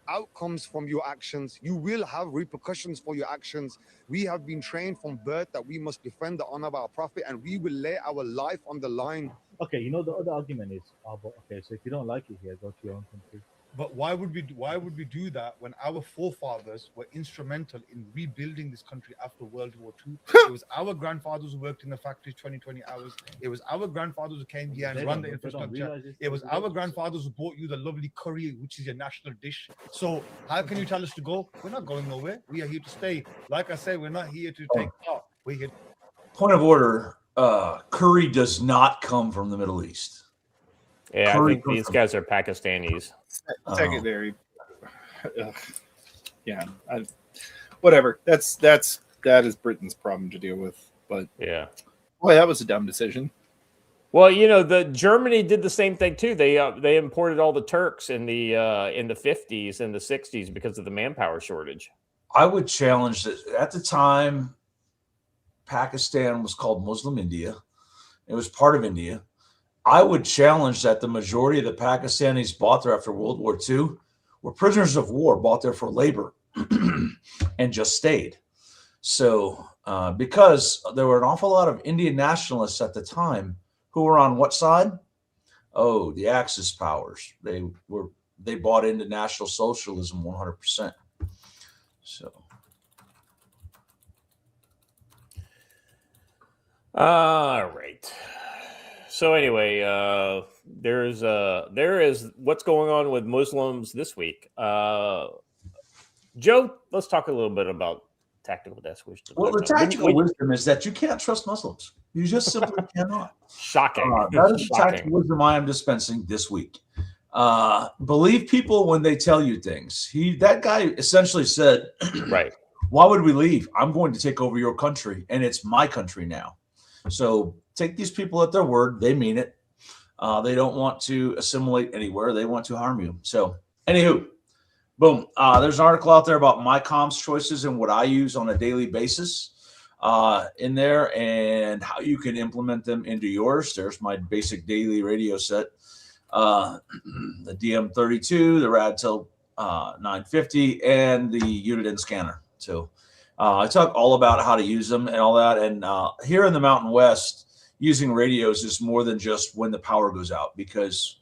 S9: outcomes from your actions. You will have repercussions for your actions. We have been trained from birth that we must defend the honor of our Prophet, and we will lay our life on the line.
S12: Okay, you know the other argument is, okay, so if you don't like it here, go to your own country.
S13: But why would we do that when our forefathers were instrumental in rebuilding this country after World War II? It was our grandfathers who worked in the factories 20 hours. It was our grandfathers who came here and run the infrastructure. It was our grandfathers who brought you the lovely curry, which is your national dish. So how can you tell us to go? We're not going nowhere. We are here to stay. Like I say, we're not here to take part. We're here.
S2: Point of order, curry does not come from the Middle East.
S1: Yeah, I think these guys are Pakistanis.
S3: Secondary. Whatever. That is Britain's problem to deal with. But
S1: yeah,
S3: boy, that was a dumb decision.
S1: Well, you know, Germany did the same thing too. They imported all the Turks in the 50s and the 60s because of the manpower shortage.
S2: I would challenge that at the time, Pakistan was called Muslim India. It was part of India. I would challenge that the majority of the Pakistanis bought there after World War II were prisoners of war, bought there for labor, and just stayed. So because there were an awful lot of Indian nationalists at the time who were on what side? Oh, the Axis powers. They bought into National Socialism 100%. So.
S1: All right. So anyway, there is what's going on with Muslims this week. Joe, let's talk a little bit about tactical death wisdom.
S2: Well, the tactical wisdom is that you can't trust Muslims. You just simply cannot.
S1: Shocking.
S2: That is the tactical wisdom I am dispensing this week. Believe people when they tell you things. That guy essentially said,
S1: right.
S2: Why would we leave? I'm going to take over your country, and it's my country now. So take these people at their word. They mean it. They don't want to assimilate anywhere. They want to harm you. So anywho, boom. There's an article out there about my comms choices and what I use on a daily basis. in there and how you can implement them into yours. There's my basic daily radio set, the DM32, the Radtel 950, and the unit in scanner. So I talk all about how to use them and all that. And here in the Mountain West, using radios is more than just when the power goes out, because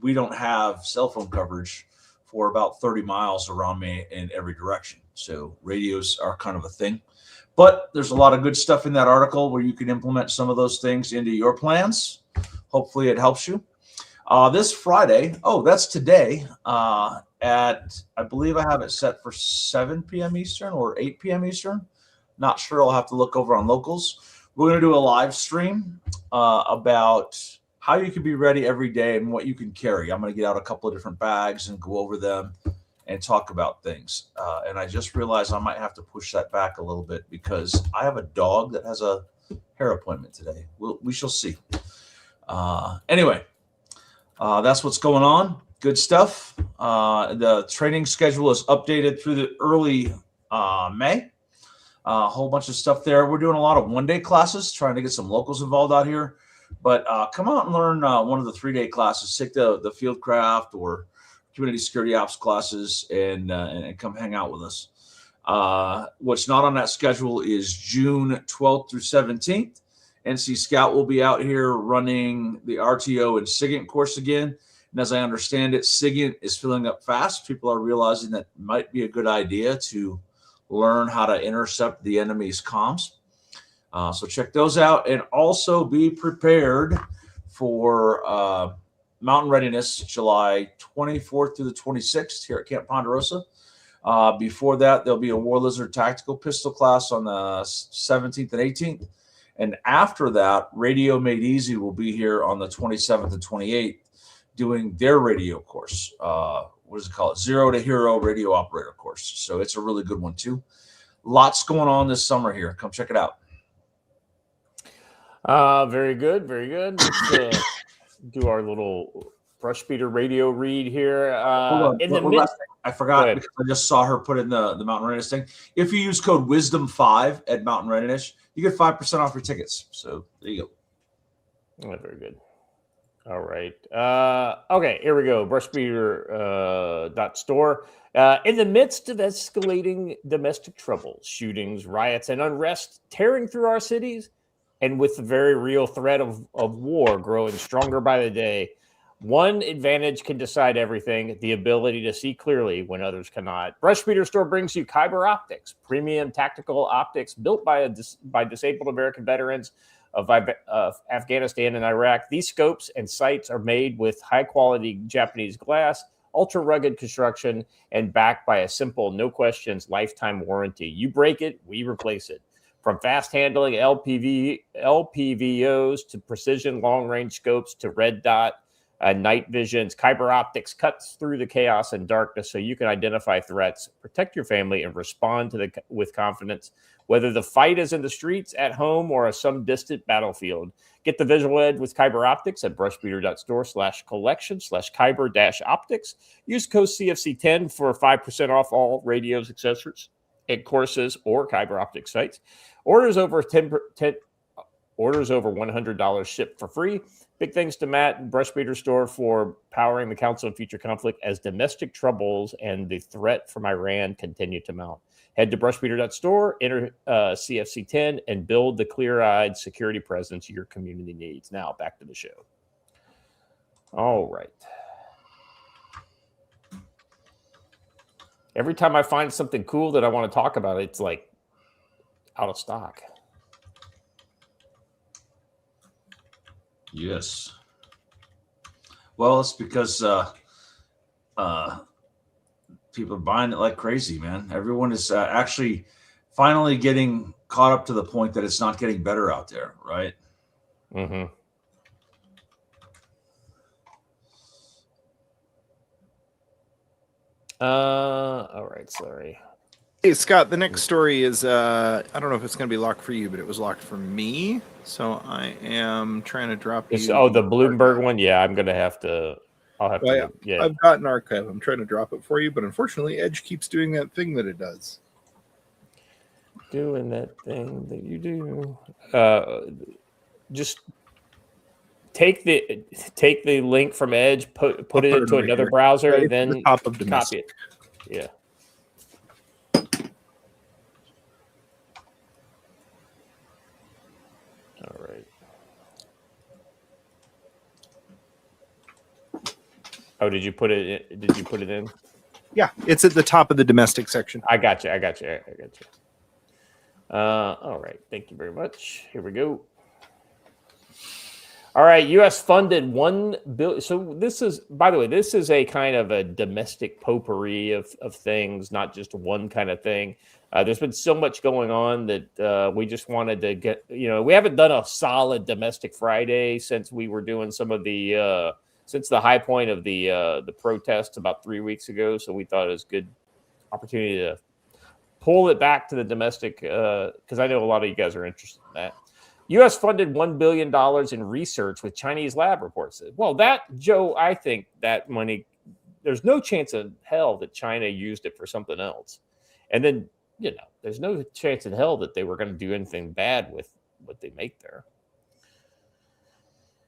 S2: we don't have cell phone coverage for about 30 miles around me in every direction. So radios are kind of a thing. But there's a lot of good stuff in that article where you can implement some of those things into your plans. Hopefully it helps you. This Friday, that's today, at, I believe I have it set for 7 p.m. Eastern or 8 p.m. Eastern. Not sure. I'll have to look over on locals. We're going to do a live stream about how you can be ready every day and what you can carry. I'm going to get out a couple of different bags and go over them and talk about things. And I just realized I might have to push that back a little bit because I have a dog that has a hair appointment today. We shall see. Anyway, that's what's going on. Good stuff. The training schedule is updated through the early May. A whole bunch of stuff there. We're doing a lot of one-day classes, trying to get some locals involved out here. But come out and learn one of the 3-day classes. Take the field craft or community security ops classes and come hang out with us. What's not on that schedule is June 12th through 17th. NC Scout will be out here running the RTO and SIGINT course again. And as I understand it, SIGINT is filling up fast. People are realizing that it might be a good idea to learn how to intercept the enemy's comms. So check those out, and also be prepared for Mountain Readiness, July 24th through the 26th here at Camp Ponderosa. Before that, there'll be a War Lizard tactical pistol class on the 17th and 18th. And after that, Radio Made Easy will be here on the 27th and 28th doing their radio course. What does it call it? Zero to Hero Radio Operator course. So it's a really good one too. Lots going on this summer here. Come check it out.
S1: Very good. Very good. Let's do our little brush beater radio read here.
S2: I forgot because I just saw her put in the Mountain Readiness thing. If you use code Wisdom5 at Mountain Readiness, you get 5% off your tickets. So there you go.
S1: Oh, very good. All right. Okay, here we go. Brushbeater.store. In the midst of escalating domestic troubles, shootings, riots, and unrest tearing through our cities, and with the very real threat of war growing stronger by the day, one advantage can decide everything: the ability to see clearly when others cannot. Brushbeater Store brings you Kyber Optics, premium tactical optics built by disabled American veterans of Afghanistan and Iraq. These scopes and sights are made with high-quality Japanese glass, ultra-rugged construction, and backed by a simple, no-questions, lifetime warranty. You break it, we replace it. From fast-handling LPVOs to precision long-range scopes to red dot night visions, Kyber Optics cuts through the chaos and darkness so you can identify threats, protect your family, and respond to with confidence. Whether the fight is in the streets, at home, or some distant battlefield, get the visual edge with Kyber Optics at brushbeater.store/collection/Kyber-optics. Use code CFC10 for 5% off all radios, accessories, and courses or Kyber Optics sites. Orders over $100 shipped for free. Big thanks to Matt and Brushbeater Store for powering the Council on Future Conflict as domestic troubles and the threat from Iran continue to mount. Head to brushbeater.store, enter CFC10, and build the clear-eyed security presence your community needs. Now, back to the show. All right. Every time I find something cool that I want to talk about, it's like out of stock.
S2: Yes. Well, it's because people are buying it like crazy, man. Everyone is actually finally getting caught up to the point that it's not getting better out there, right?
S1: Mm-hmm. All right, sorry.
S3: Hey, Scott, the next story is, I don't know if it's going to be locked for you, but it was locked for me. So I am trying to drop you.
S1: Oh, the Bloomberg one? Yeah, I'm going to have to. I'll have to. Yeah.
S3: I've got an archive. I'm trying to drop it for you, but unfortunately, Edge keeps doing that thing that it does.
S1: doing that thing that you do. Just take the link from Edge, put it into another browser,
S3: right,
S1: then
S3: the top of
S1: copy
S3: domestic.
S1: it. Yeah. All right. Oh, did you put it? Did you put it in?
S3: Yeah, it's at the top of the domestic section.
S1: I got you. All right. Thank you very much. Here we go. All right. U.S. funded $1 billion. So this is, by the way, this is a kind of a domestic potpourri of things, not just one kind of thing. There's been so much going on that we just wanted to get, we haven't done a solid domestic Friday since we were doing some of the, since the high point of the protests about 3 weeks ago. So we thought it was a good opportunity to pull it back to the domestic, because I know a lot of you guys are interested in that. U.S. funded $1 billion in research with Chinese lab reports. Well, Joe, I think that money, there's no chance in hell that China used it for something else. And then, there's no chance in hell that they were going to do anything bad with what they make there.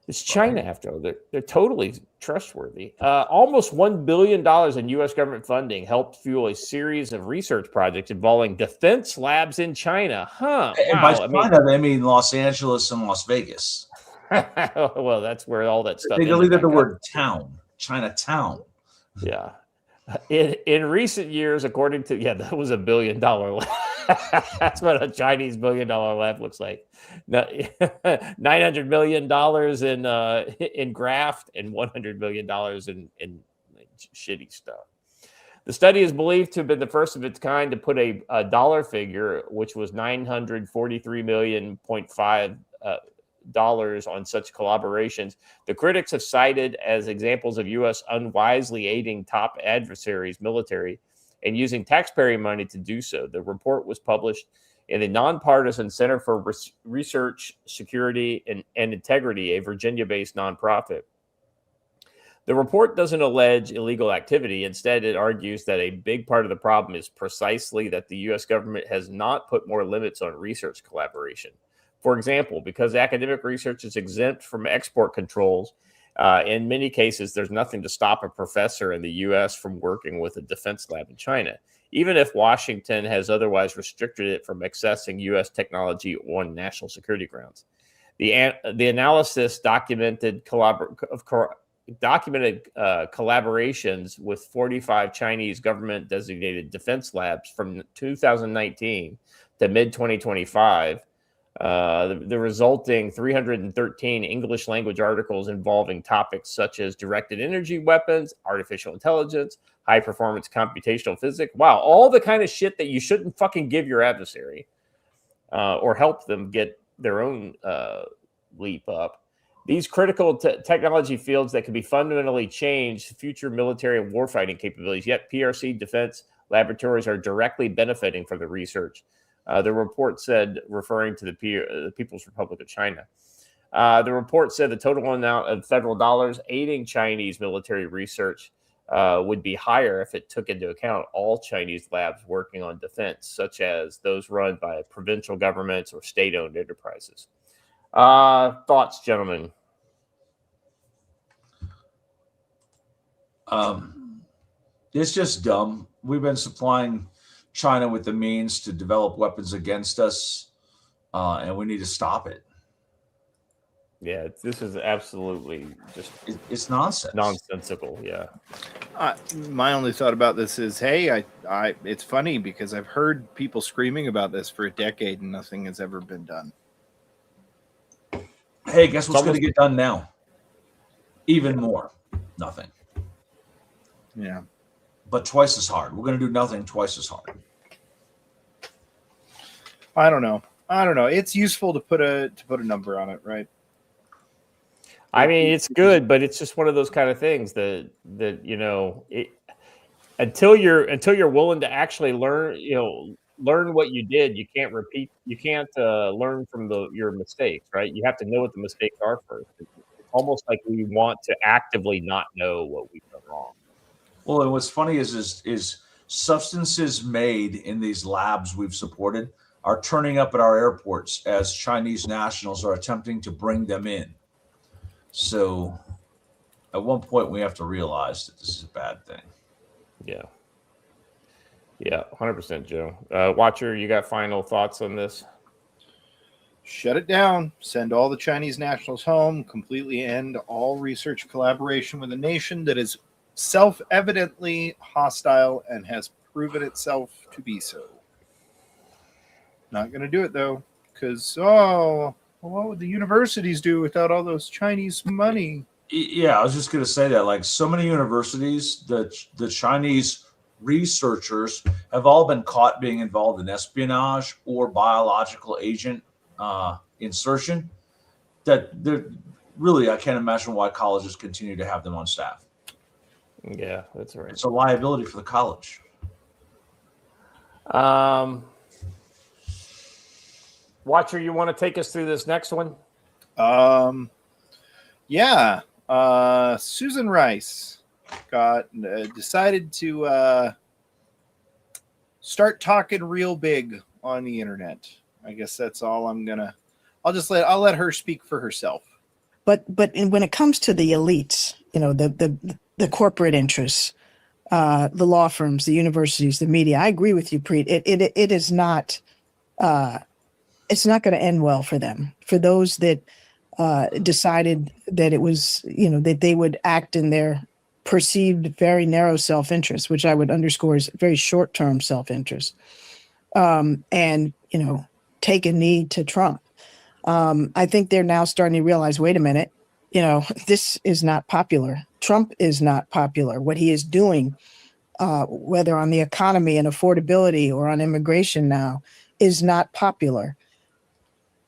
S1: It's China, after all. They're totally trustworthy. Almost $1 billion in U.S. government funding helped fuel a series of research projects involving defense labs in China. Huh.
S2: And by China, they mean Los Angeles and Las Vegas.
S1: Well, that's where all that stuff
S2: They deleted the word town, Chinatown.
S1: Yeah. In recent years, according to, that was $1 billion lab. That's what a Chinese $1 billion lab looks like. $900 million in graft and $100 million in shitty stuff. The study is believed to have been the first of its kind to put a dollar figure, which was $943.5 million on such collaborations. The critics have cited as examples of U.S. unwisely aiding top adversaries' military and using taxpayer money to do so. The report was published in the nonpartisan Center for Research, Security, and Integrity, a Virginia-based nonprofit. The report doesn't allege illegal activity. Instead, it argues that a big part of the problem is precisely that the U.S. government has not put more limits on research collaboration. For example, because academic research is exempt from export controls, in many cases, there's nothing to stop a professor in the U.S. from working with a defense lab in China, even if Washington has otherwise restricted it from accessing U.S. technology on national security grounds. The analysis documented collaborations with 45 Chinese government-designated defense labs from 2019 to mid-2025. The resulting 313 English language articles involving topics such as directed energy weapons, artificial intelligence, high performance computational physics. Wow, all the kind of shit that you shouldn't fucking give your adversary or help them get their own leap up. These critical technology fields that can be fundamentally changed future military and warfighting capabilities, yet PRC defense laboratories are directly benefiting from the research. The report said, referring to the People's Republic of China, the report said the total amount of federal dollars aiding Chinese military research would be higher if it took into account all Chinese labs working on defense, such as those run by provincial governments or state-owned enterprises. Thoughts, gentlemen?
S2: It's just dumb. We've been supplying China with the means to develop weapons against us, and we need to stop it.
S1: Yeah, this is absolutely just
S2: it's nonsense.
S1: Nonsensical, yeah.
S3: My only thought about this is, hey, I it's funny because I've heard people screaming about this for a decade and nothing has ever been done.
S2: Hey, guess what's going to get done now? Even more. Nothing.
S3: Yeah.
S2: But twice as hard. We're going to do nothing twice as hard.
S3: I don't know. It's useful to put a number on it, right?
S1: I mean, it's good, but it's just one of those kind of things that until you're willing to actually learn what you did, you can't repeat. You can't learn from your mistakes, right? You have to know what the mistakes are first. It's almost like we want to actively not know what we've done wrong.
S2: Well, and what's funny is substances made in these labs we've supported are turning up at our airports as Chinese nationals are attempting to bring them in. So at one point, we have to realize that this is a bad thing.
S1: Yeah. Yeah, 100%, Joe. Watcher, you got final thoughts on this?
S3: Shut it down. Send all the Chinese nationals home. Completely end all research collaboration with a nation that is self-evidently hostile and has proven itself to be so. Not going to do it, though, because, what would the universities do without all those Chinese money?
S2: Yeah, I was just going to say that. Like so many universities, the Chinese researchers have all been caught being involved in espionage or biological agent insertion. That they're really, I can't imagine why colleges continue to have them on staff.
S1: Yeah, that's right.
S2: It's a liability for the college.
S1: Watcher, you want to take us through this next one?
S3: Yeah. Susan Rice got decided to start talking real big on the internet. I guess that's all I'll let her speak for herself.
S14: But when it comes to the elites, the corporate interests, the law firms, the universities, the media, I agree with you, Preet. It is not. It's not going to end well for them. For those that decided that it was, that they would act in their perceived very narrow self-interest, which I would underscore is very short-term self-interest, and take a knee to Trump. I think they're now starting to realize, wait a minute, this is not popular. Trump is not popular. What he is doing, whether on the economy and affordability or on immigration now, is not popular.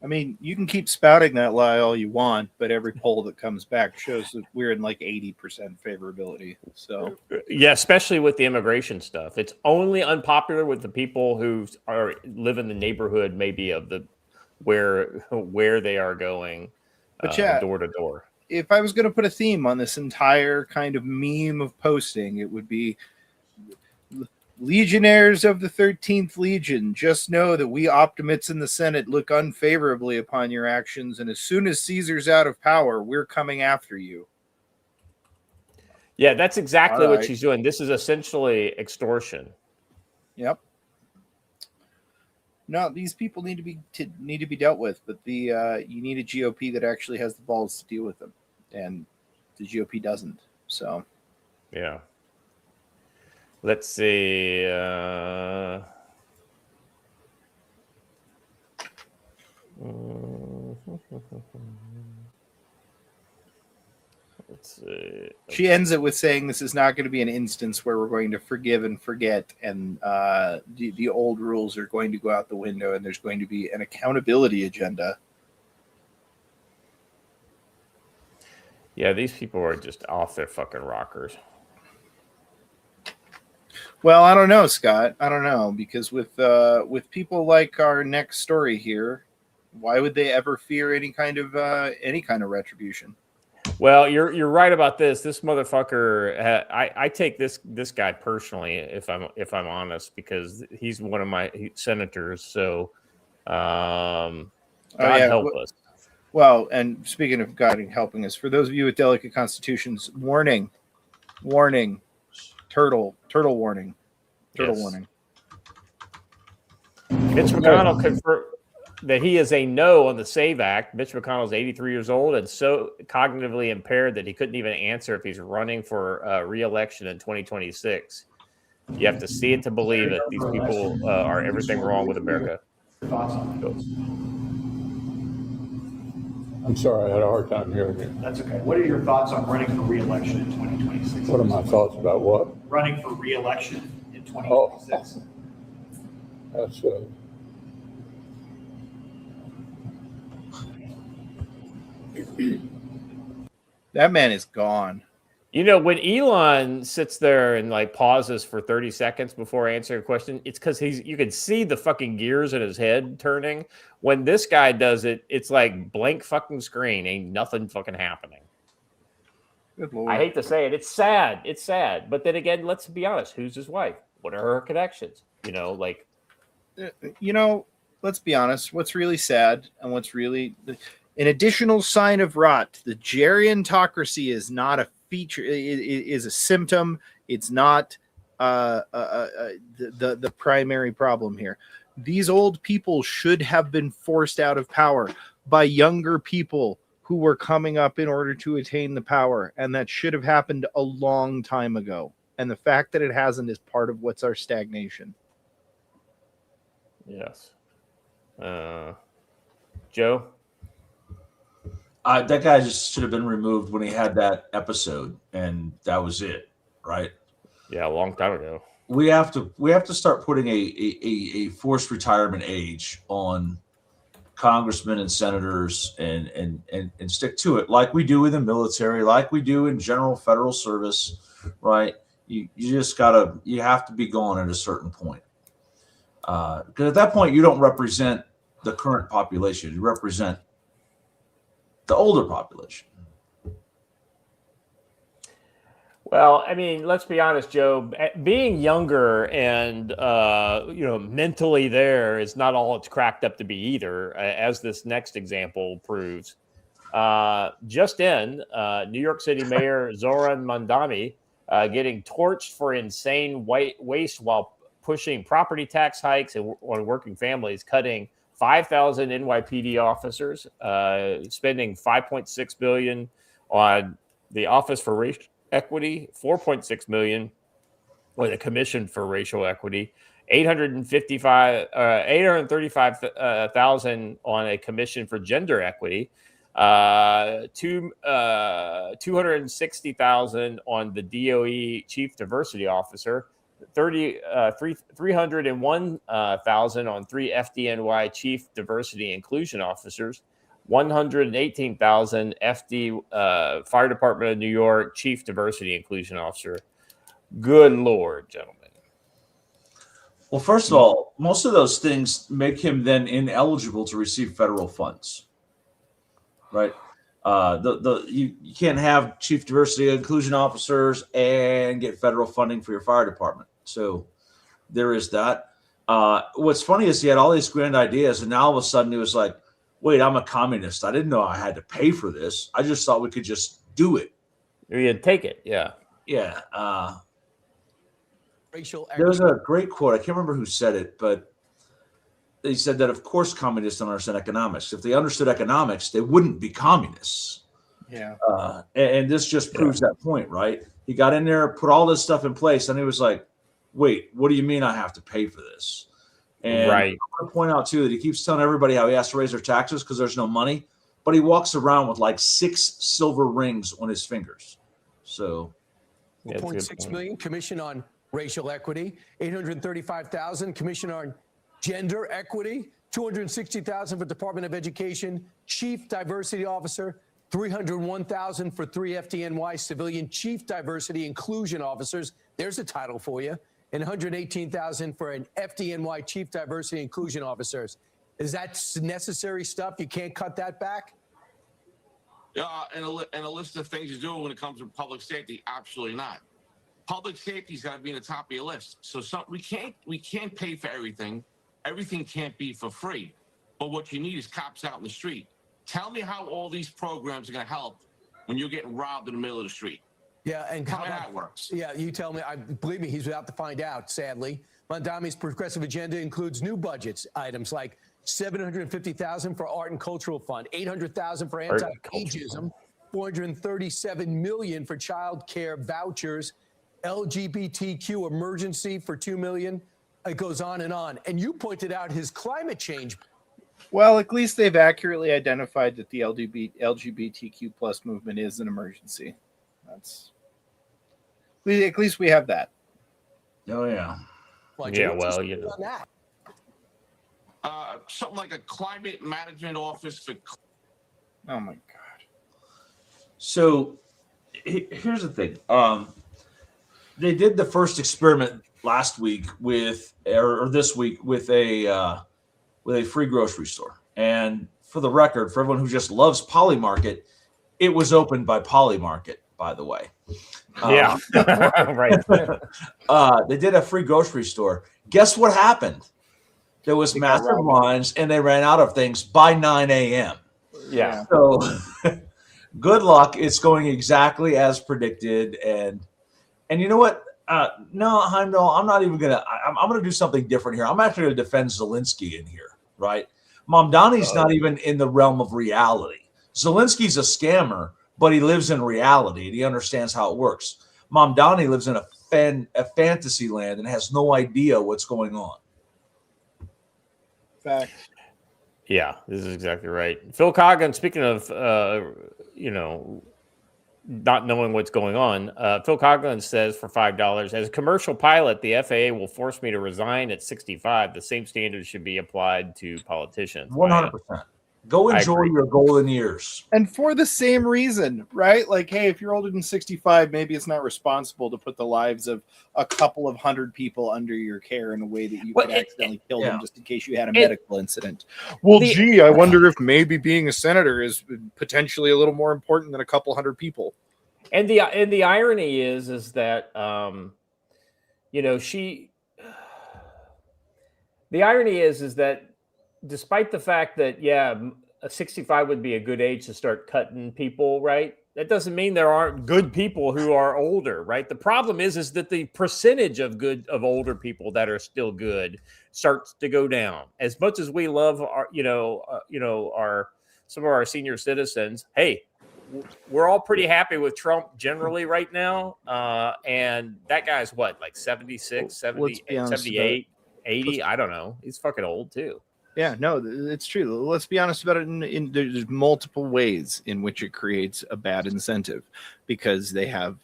S3: I mean, you can keep spouting that lie all you want, but every poll that comes back shows that we're in like 80% favorability. So
S1: yeah, especially with the immigration stuff. It's only unpopular with the people who live in the neighborhood, maybe of the where they are going,
S3: but yeah,
S1: door to door.
S3: If I was going to put a theme on this entire kind of meme of posting, it would be Legionnaires of the 13th Legion, just know that we Optimates in the Senate look unfavorably upon your actions, and as soon as Caesar's out of power, we're coming after you.
S1: Yeah, that's exactly what she's doing. This is essentially extortion.
S3: Yep. No, these people need to be dealt with, but you need a GOP that actually has the balls to deal with them, and the GOP doesn't. So,
S1: yeah. Let's see. Let's see.
S3: She ends it with saying this is not going to be an instance where we're going to forgive and forget, and the old rules are going to go out the window, and there's going to be an accountability agenda.
S1: Yeah, these people are just off their fucking rockers.
S3: Well, I don't know, Scott. I don't know, because with people like our next story here, why would they ever fear any kind of retribution?
S1: Well, you're right about this. This motherfucker. I take this guy personally, if I'm honest, because he's one of my senators. So, God help us.
S3: Well, and speaking of God helping us, for those of you with delicate constitutions, warning, turtle warning, warning.
S1: Mitch McConnell confirmed that he is a no on the SAVE Act. Mitch McConnell is 83 years old and so cognitively impaired that he couldn't even answer if he's running for re-election in 2026. You have to see it to believe it. These people are everything wrong with America.
S15: I'm sorry, I had a hard time hearing you.
S16: That's okay. What are your thoughts on running for re-election in 2026?
S15: What are my thoughts about what?
S16: Running for re-election in 2026.
S15: That's
S3: that man is gone.
S1: When Elon sits there and like pauses for 30 seconds before answering a question, it's because you can see the fucking gears in his head turning. When this guy does it, it's like blank fucking screen. Ain't nothing fucking happening.
S3: Good Lord.
S1: I hate to say it. It's sad. It's sad. But then again, let's be honest. Who's his wife? What are her connections?
S3: let's be honest, what's really sad and what's really an additional sign of rot, the gerontocracy is not a feature, it is a symptom. It's not the primary problem here. These old people should have been forced out of power by younger people who were coming up in order to attain the power, and that should have happened a long time ago. And the fact that it hasn't is part of what's our stagnation.
S1: Yes. Joe?
S2: That guy just should have been removed when he had that episode, and that was it, right?
S1: Yeah, a long time ago.
S2: We have to start putting a forced retirement age on congressmen and senators and stick to it, like we do in the military, like we do in general federal service, right? You have to be gone at a certain point. Because at that point, you don't represent the current population. You represent the older population.
S1: Well, I mean, let's be honest, Joe. Being younger and mentally there is not all it's cracked up to be either, as this next example proves. Just in, New York City Mayor Zoran Mandami getting torched for insane waste while pushing property tax hikes on working families, cutting 5,000 NYPD officers, spending $5.6 billion on the Office for Racial Equity, $4.6 million with a commission for racial equity, 835,000 on a commission for gender equity, 260,000 on the DOE Chief Diversity Officer, 301,000 on 3 FDNY Chief Diversity Inclusion Officers, 118,000 FD Fire Department of New York Chief Diversity Inclusion Officer. Good Lord, gentlemen.
S2: Well, first of all, most of those things make him then ineligible to receive federal funds, right? You can't have Chief Diversity Inclusion Officers and get federal funding for your fire department. So there is that. What's funny is he had all these grand ideas, and now all of a sudden he was like, wait, I'm a communist. I didn't know I had to pay for this. I just thought we could just do it.
S1: You'd take it, yeah.
S2: Yeah. There was a great quote. I can't remember who said it, but they said that, of course, communists don't understand economics. If they understood economics, they wouldn't be communists.
S3: Yeah.
S2: And this just proves that point, right? He got in there, put all this stuff in place, and he was like, wait, what do you mean I have to pay for this? And
S1: right.
S2: I want to point out, too, that he keeps telling everybody how he has to raise their taxes because there's no money, but he walks around with like 6 silver rings on his fingers. So,
S17: 4.6 million commission on racial equity, 835,000 commission on gender equity, 260,000 for Department of Education Chief Diversity Officer, 301,000 for 3 FDNY Civilian Chief Diversity Inclusion Officers. There's a title for you. And 118,000 for an FDNY Chief Diversity Inclusion Officers. Is that necessary stuff? You can't cut that back?
S18: And a list of things to do when it comes to public safety? Absolutely not. Public safety's got to be in the top of your list. So we can't pay for everything. Everything can't be for free. But what you need is cops out in the street. Tell me how all these programs are going to help when you're getting robbed in the middle of the street.
S17: Yeah, and
S18: how that works.
S17: Yeah, you tell me. Believe me, he's about to find out, sadly. Mandami's progressive agenda includes new budgets items like $750,000 for art and cultural fund, $800,000 for anti-ageism, $437 million for child care vouchers, LGBTQ emergency for $2 million. It goes on. And you pointed out his climate change.
S3: Well, at least they've accurately identified that the LGBTQ plus movement is an emergency. At least we have that.
S2: Oh, yeah.
S18: Something like a climate management office for.
S3: Oh my God.
S2: So here's the thing. They did the first experiment last week or this week with a free grocery store. And for the record, for everyone who just loves Poly Market, it was opened by Poly Market, by the way.
S1: Yeah, right.
S2: They did a free grocery store. Guess what happened? There was massive lines, and they ran out of things by 9 a.m.
S1: Yeah.
S2: So good luck. It's going exactly as predicted. And you know what? No, Heimdall, I'm not even gonna. I'm gonna do something different here. I'm actually gonna defend Zelensky in here, right? Mamdani's not even in the realm of reality. Zelensky's a scammer, but he lives in reality and he understands how it works. Mamdani lives in a fantasy land and has no idea what's going on.
S3: Fact.
S1: Yeah, this is exactly right. Phil Coggin, speaking of, not knowing what's going on, Phil Coughlin says for $5, as a commercial pilot, the FAA will force me to resign at 65. The same standards should be applied to politicians.
S2: 100%. Go enjoy your golden years.
S3: And for the same reason, right? Like, hey, if you're older than 65, maybe it's not responsible to put the lives of a couple of hundred people under your care in a way that you could accidentally kill them just in case you had a medical incident. Well, gee, I wonder if maybe being a senator is potentially a little more important than a couple hundred people.
S1: And the irony is that the irony is that despite the fact that a 65 would be a good age to start cutting people, right? That doesn't mean there aren't good people who are older, right? The problem is that the percentage of older people that are still good starts to go down. As much as we love our some of our senior citizens, hey, we're all pretty happy with Trump generally right now. And that guy's what, like 76, 70, 78, 80? I don't know. He's fucking old too.
S3: Yeah, no, it's true. Let's be honest about it. There's multiple ways in which it creates a bad incentive because they have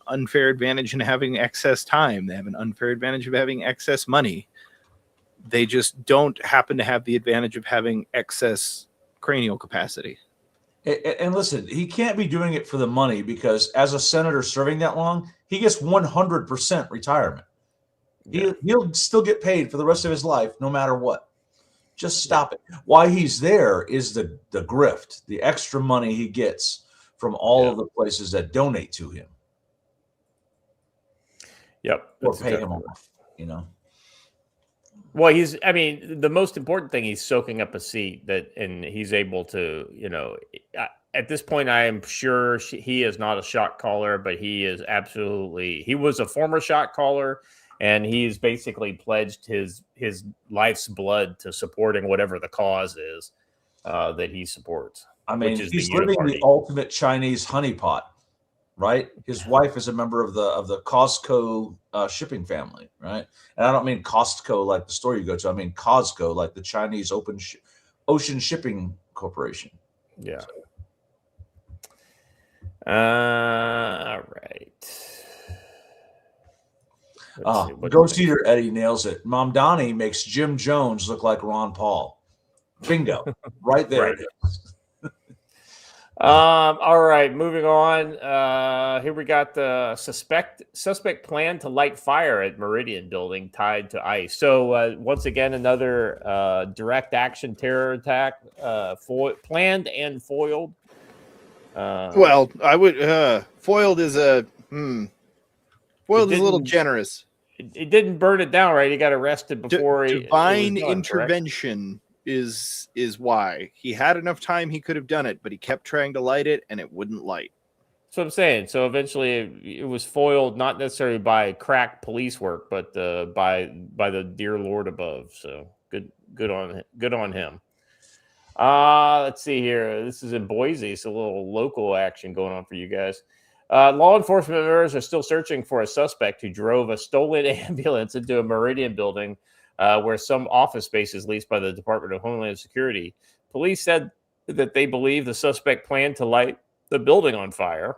S3: unfair advantage in having excess time. They have an unfair advantage of having excess money. They just don't happen to have the advantage of having excess cranial capacity.
S2: And listen, he can't be doing it for the money because as a senator serving that long, he gets 100% retirement. Yeah. He'll still get paid for the rest of his life, no matter what. Just stop it. Why he's there is the grift, the extra money he gets from all of the places that donate to him.
S1: Yep.
S2: Or pay him off,
S1: Well, the most important thing, he's soaking up a seat and he's able to, at this point, I am sure he is not a shot caller, but he was a former shot caller. And he's basically pledged his life's blood to supporting whatever the cause is that he supports.
S2: I mean, he's living the ultimate Chinese honeypot, right? His wife is a member of the Costco shipping family, right? And I don't mean Costco like the store you go to. I mean Costco like the Chinese Ocean Shipping Corporation.
S1: Yeah. All right.
S2: Go see your Eddie nails it. Mamdani makes Jim Jones look like Ron Paul. Bingo. Right there.
S1: Right. All right, moving on. Here we got the suspect plan to light fire at Meridian building tied to ICE. So once again, another direct action terror attack, planned and foiled.
S3: Well, I would foiled is a little generous.
S1: It didn't burn it down, right? He got arrested before
S3: divine intervention is why he had enough time. He could have done it, but he kept trying to light it, and it wouldn't light.
S1: So I'm saying. So eventually, it was foiled, not necessarily by crack police work, but by the dear Lord above. So good on him. Let's see here. This is in Boise. It's a little local action going on for you guys. Law enforcement members are still searching for a suspect who drove a stolen ambulance into a Meridian building where some office space is leased by the Department of Homeland Security. Police said that they believe the suspect planned to light the building on fire.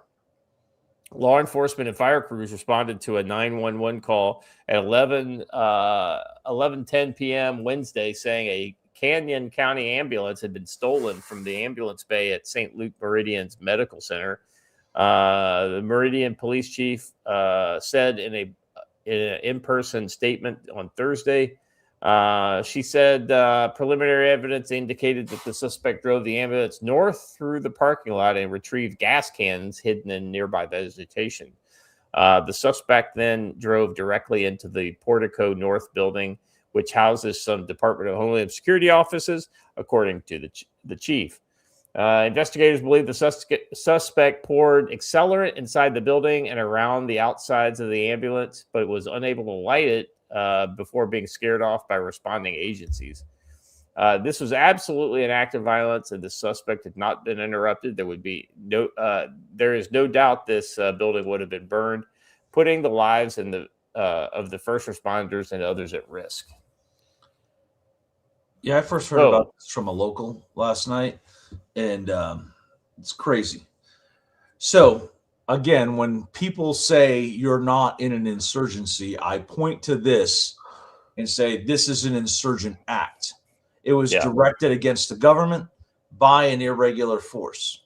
S1: Law enforcement and fire crews responded to a 911 call at 11:10 p.m. Wednesday saying a Canyon County ambulance had been stolen from the ambulance bay at St. Luke Meridian's Medical Center. The Meridian police chief said in an in-person statement on Thursday, she said preliminary evidence indicated that the suspect drove the ambulance north through the parking lot and retrieved gas cans hidden in nearby vegetation. The suspect then drove directly into the Portico North building, which houses some Department of Homeland Security offices, according to the chief. Investigators believe the suspect poured accelerant inside the building and around the outsides of the ambulance, but was unable to light it before being scared off by responding agencies. This was absolutely an act of violence, and the suspect had not been interrupted. There is no doubt this building would have been burned, putting the lives of the first responders and others at risk.
S2: Yeah, I first heard about this from a local last night, and it's crazy. So, again, when people say you're not in an insurgency, I point to this and say this is an insurgent act. It was directed against the government by an irregular force.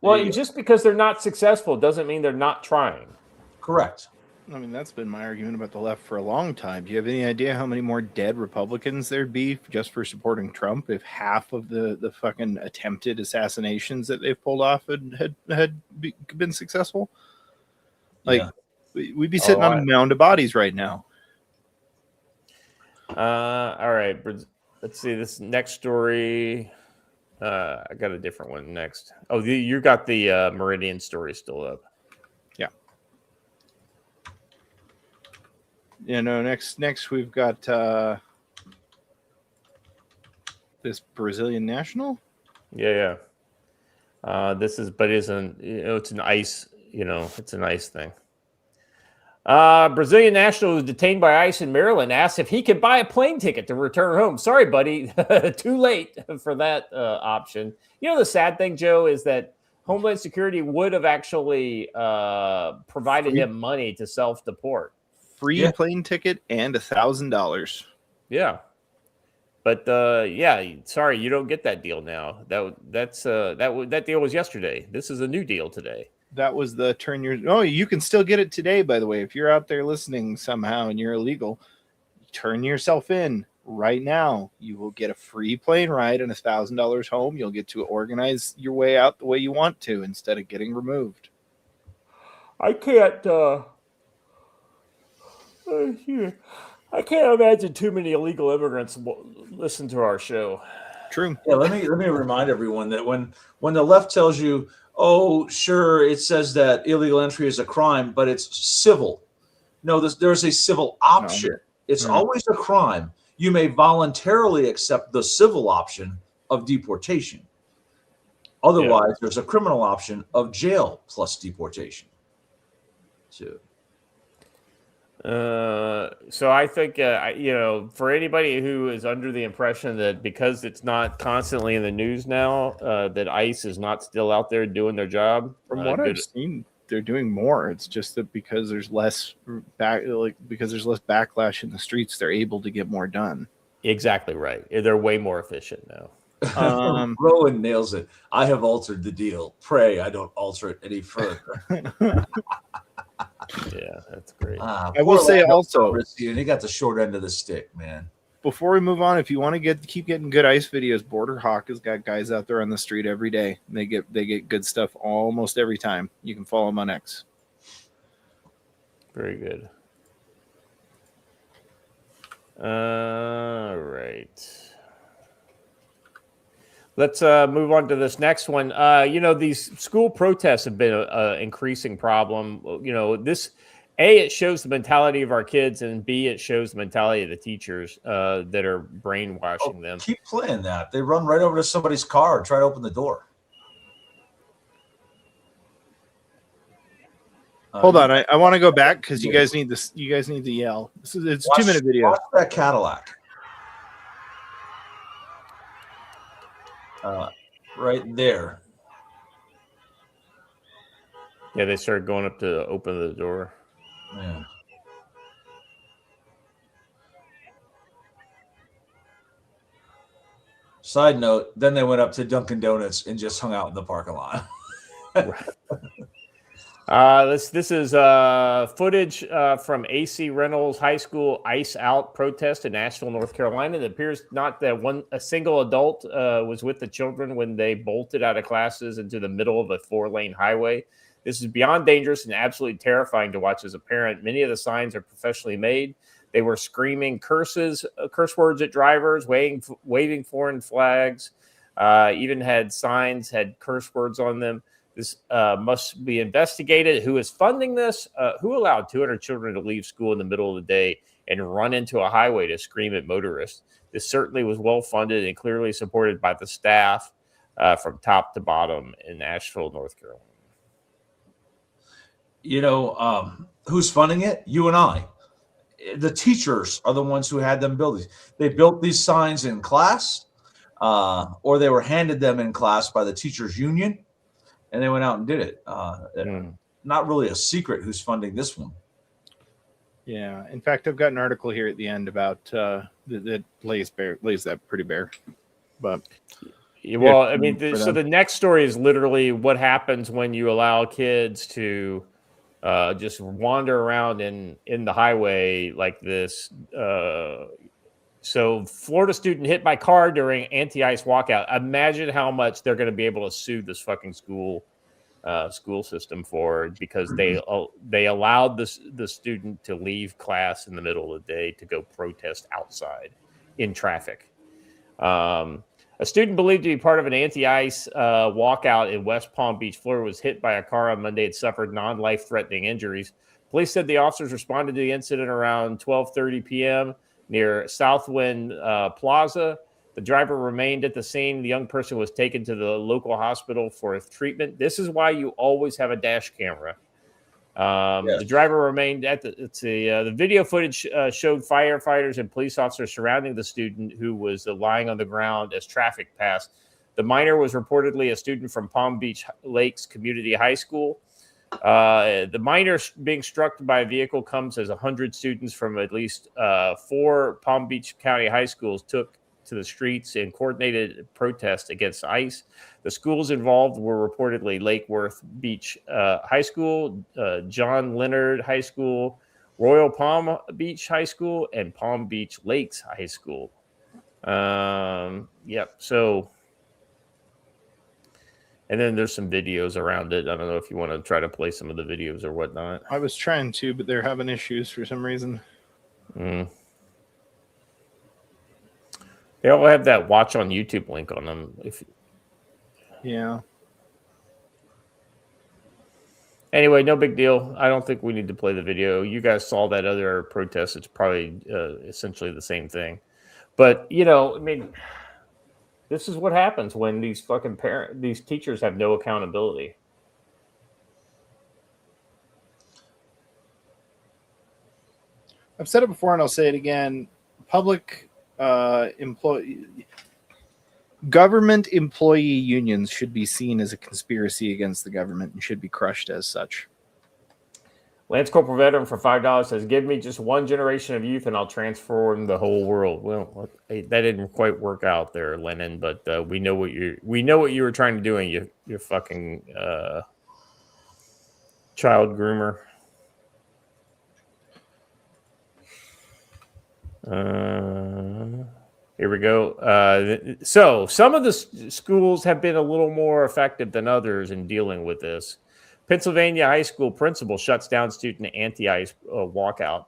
S1: Well, just because they're not successful doesn't mean they're not trying.
S2: Correct.
S3: I mean, that's been my argument about the left for a long time. Do you have any idea how many more dead Republicans there'd be just for supporting Trump if half of the fucking attempted assassinations that they've pulled off had been successful? Like, we'd be sitting on a mound of bodies right now.
S1: All right. Let's see this next story. I got a different one next. Oh, you got the Meridian story still up.
S3: Yeah, no, next we've got this Brazilian national.
S1: Yeah. This is, but isn't, it's an ICE, it's an ICE thing. Brazilian national was detained by ICE in Maryland, asked if he could buy a plane ticket to return home. Sorry, buddy. Too late for that option. The sad thing, Joe, is that Homeland Security would have actually provided him money to self-deport.
S3: Free plane ticket and $1,000.
S1: Yeah. But sorry, you don't get that deal now. That deal was yesterday. This is a new deal today.
S3: That was the you can still get it today, by the way. If you're out there listening somehow and you're illegal, turn yourself in right now. You will get a free plane ride and $1,000 home. You'll get to organize your way out the way you want to instead of getting removed.
S1: I can't imagine too many illegal immigrants listen to our show.
S3: True.
S2: Yeah, let me remind everyone that when the left tells you, oh, sure, it says that illegal entry is a crime, but it's civil. No, there's a civil option. It's always a crime. You may voluntarily accept the civil option of deportation. Otherwise, there's a criminal option of jail plus deportation.
S1: So I think, for anybody who is under the impression that because it's not constantly in the news now, that ICE is not still out there doing their job.
S3: From what I've seen, they're doing more. It's just that because there's less backlash in the streets, they're able to get more done.
S1: Exactly right. They're way more efficient now.
S2: Rowan nails it. I have altered the deal. Pray I don't alter it any further.
S1: Yeah, that's great.
S3: I will say also,
S2: he got the short end of the stick, man.
S3: Before we move on, if you want to keep getting good ICE videos, Border Hawk has got guys out there on the street every day. They get good stuff almost every time. You can follow them on X.
S1: Very good. All right. Let's move on to this next one. These school protests have been an increasing problem. It shows the mentality of our kids, and B, it shows the mentality of the teachers that are brainwashing them.
S2: Keep playing that. They run right over to somebody's car and try to open the door.
S3: Hold on, I want to go back because you guys need this. You guys need to yell. It's a 2-minute video.
S2: Watch that Cadillac. Right there.
S1: Yeah, they started going up to open the door.
S2: Yeah. Side note, then they went up to Dunkin' Donuts and just hung out in the parking lot.
S1: This is footage from AC Reynolds High School Ice Out protest in Nashville, North Carolina. It appears not that a single adult was with the children when they bolted out of classes into the middle of a 4-lane highway. This is beyond dangerous and absolutely terrifying to watch as a parent. Many of the signs are professionally made. They were screaming curse words at drivers, waving foreign flags. Even had signs had curse words on them. This must be investigated. Who is funding this? Who allowed 200 children to leave school in the middle of the day and run into a highway to scream at motorists? This certainly was well funded and clearly supported by the staff from top to bottom in Asheville, North Carolina.
S2: You know, who's funding it? You and I. The teachers are the ones who had them build these. They built these signs in class, or they were handed them in class by the teachers union, and they went out and did it. Not really a secret who's funding this one.
S3: Yeah. In fact, I've got an article here at the end about that lays that pretty bare. But
S1: well, I mean, so the next story is literally what happens when you allow kids to just wander around in the highway like this. So Florida student hit by car during anti-ICE walkout. Imagine how much they're going to be able to sue this fucking school system for, because they allowed the student to leave class in the middle of the day to go protest outside in traffic. A student believed to be part of an anti-ICE walkout in West Palm Beach, Florida, was hit by a car on Monday and suffered non-life-threatening injuries. Police said the officers responded to the incident around 12:30 p.m. near Southwind Plaza. The driver remained at the scene. The young person was taken to the local hospital for treatment. This is why you always have a dash camera. The driver remained at the video footage showed firefighters and police officers surrounding the student, who was lying on the ground as traffic passed. The minor was reportedly a student from Palm Beach Lakes Community High School. The minor being struck by a vehicle comes as 100 students from at least 4 Palm Beach County high schools took to the streets in coordinated protest against ICE. The schools involved were reportedly Lake Worth Beach High School, John Leonard High School, Royal Palm Beach High School, and Palm Beach Lakes High School. Yep. So, and then there's some videos around it. I don't know if you want to try to play some of the videos or whatnot.
S3: I was trying to, but they're having issues for some reason.
S1: They all have that watch on YouTube link on them.
S3: Yeah.
S1: Anyway, no big deal. I don't think we need to play the video. You guys saw that other protest. It's probably essentially the same thing. But, you know, I mean, this is what happens when these fucking these teachers have no accountability.
S3: I've said it before and I'll say it again. Government employee unions should be seen as a conspiracy against the government and should be crushed as such.
S1: Lance Corporal Veteran for $5 says, "Give me just one generation of youth and I'll transform the whole world." Well, that didn't quite work out there, Lennon. But we know what you were trying to do, and you fucking child groomer. Here we go. So some of the schools have been a little more effective than others in dealing with this. Pennsylvania high school principal shuts down student anti-ICE walkout.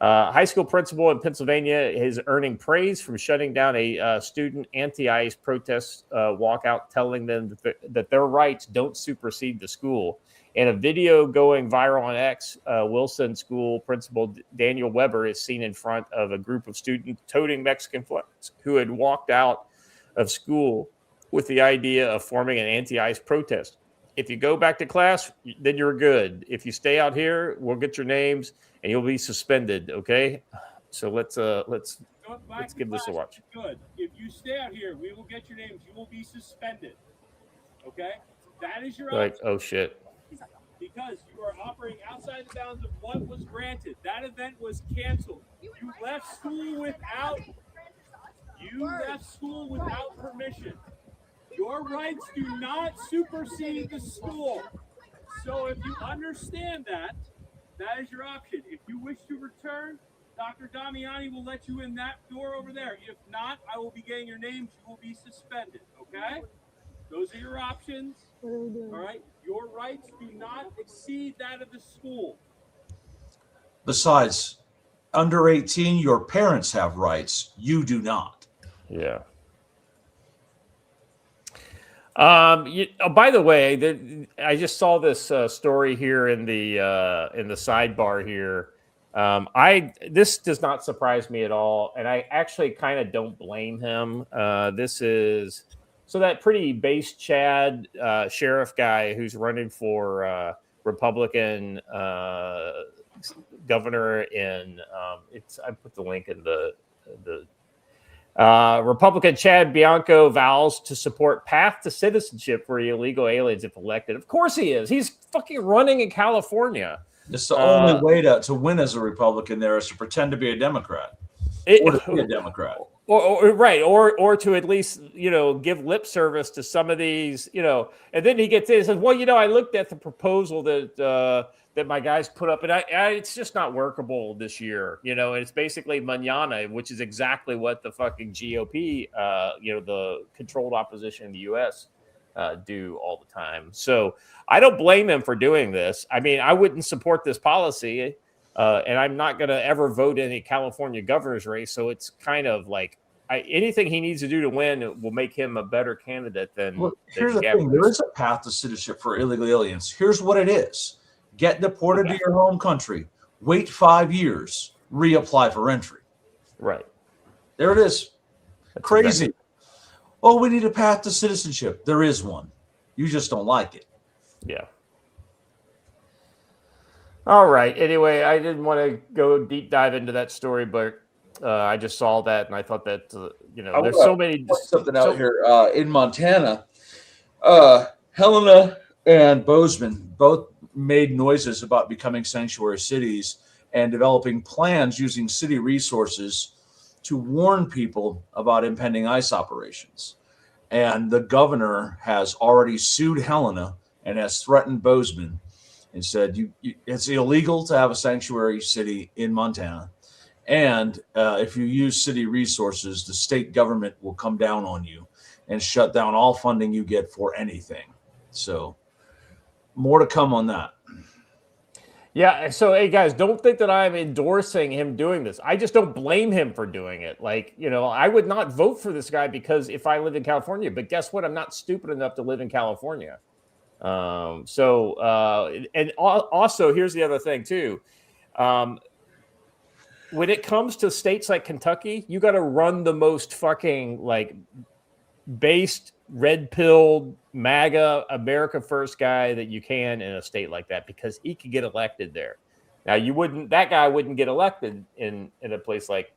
S1: High school principal in Pennsylvania is earning praise from shutting down a student anti-ICE protest walkout, telling them that their rights don't supersede the school. In a video going viral on X, Wilson School principal Daniel Weber is seen in front of a group of students toting Mexican flags who had walked out of school with the idea of forming an anti-ICE protest. If you go back to class, then you're good. If you stay out here, we'll get your names and you'll be suspended. Okay, so let's give this a watch.
S19: Good. If you stay out here, we will get your names. You will be suspended. Okay, that is your
S1: Like,
S19: option.
S1: oh shit.
S19: Because you are operating outside the bounds of what was granted. That event was canceled. You left school without permission. Your rights do not supersede the school. So if you understand that, that is your option. If you wish to return, Dr. Damiani will let you in that door over there. If not, I will be getting your names. You will be suspended. Okay? Those are your options. All right? Your rights do not exceed that of the school.
S2: Besides, under 18, your parents have rights. You do not.
S1: Yeah. By the way, I just saw this story here in the sidebar here. This does not surprise me at all, and I actually kind of don't blame him. This is so that pretty base Chad sheriff guy who's running for Republican governor in I put the link in the Republican Chad Bianco vows to support path to citizenship for illegal aliens if elected. Of course he is. He's fucking running in California.
S2: It's the only way to win as a Republican there is to pretend to be a Democrat. Or to be a Democrat.
S1: Or to at least, give lip service to some of these, and then he gets in and says, well, I looked at the proposal that my guys put up, and it's just not workable this year, and it's basically mañana, which is exactly what the fucking GOP, the controlled opposition in the U.S. Do all the time. So I don't blame him for doing this. I mean, I wouldn't support this policy, and I'm not going to ever vote in a California governor's race. So it's kind of like anything he needs to do to win will make him a better candidate than.
S2: Well, here's the thing: there is a path to citizenship for illegal aliens. Here's what it is. Get deported to your home country, wait 5 years, reapply for entry.
S1: Right.
S2: There it is.
S1: That's
S2: crazy.
S1: exactly.
S2: Oh, we need a path to citizenship. There is one. You just don't like it.
S1: Yeah. All right. Anyway, I didn't want to go deep dive into that story, but I just saw that and I thought that, there's so many.
S2: Something out here in Montana. Helena and Bozeman both made noises about becoming sanctuary cities and developing plans using city resources to warn people about impending ICE operations. And the governor has already sued Helena and has threatened Bozeman and said it's illegal to have a sanctuary city in Montana. And if you use city resources, the state government will come down on you and shut down all funding you get for anything. So more to come on that.
S1: Yeah. So, hey, guys, don't think that I'm endorsing him doing this. I just don't blame him for doing it. Like, I would not vote for this guy because if I lived in California, but guess what? I'm not stupid enough to live in California. And also, here's the other thing, too. When it comes to states like Kentucky, you got to run the most fucking based, red-pilled, MAGA, America First guy that you can in a state like that because he could get elected there. Now, that guy wouldn't get elected in a place like,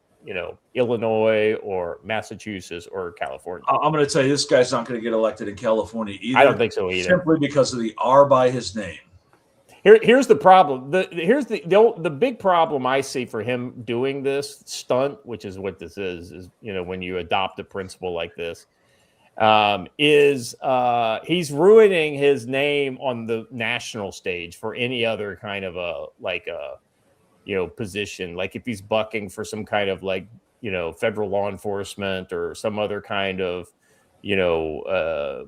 S1: Illinois or Massachusetts or California.
S2: I'm going to tell you, this guy's not going to get elected in California either.
S1: I don't think so either.
S2: Simply because of the R by his name.
S1: Here's the problem. Here's the big problem I see for him doing this stunt, which is what this is when you adopt a principle like this, is he's ruining his name on the national stage for any other kind of position. Like if he's bucking for some kind of federal law enforcement or some other kind of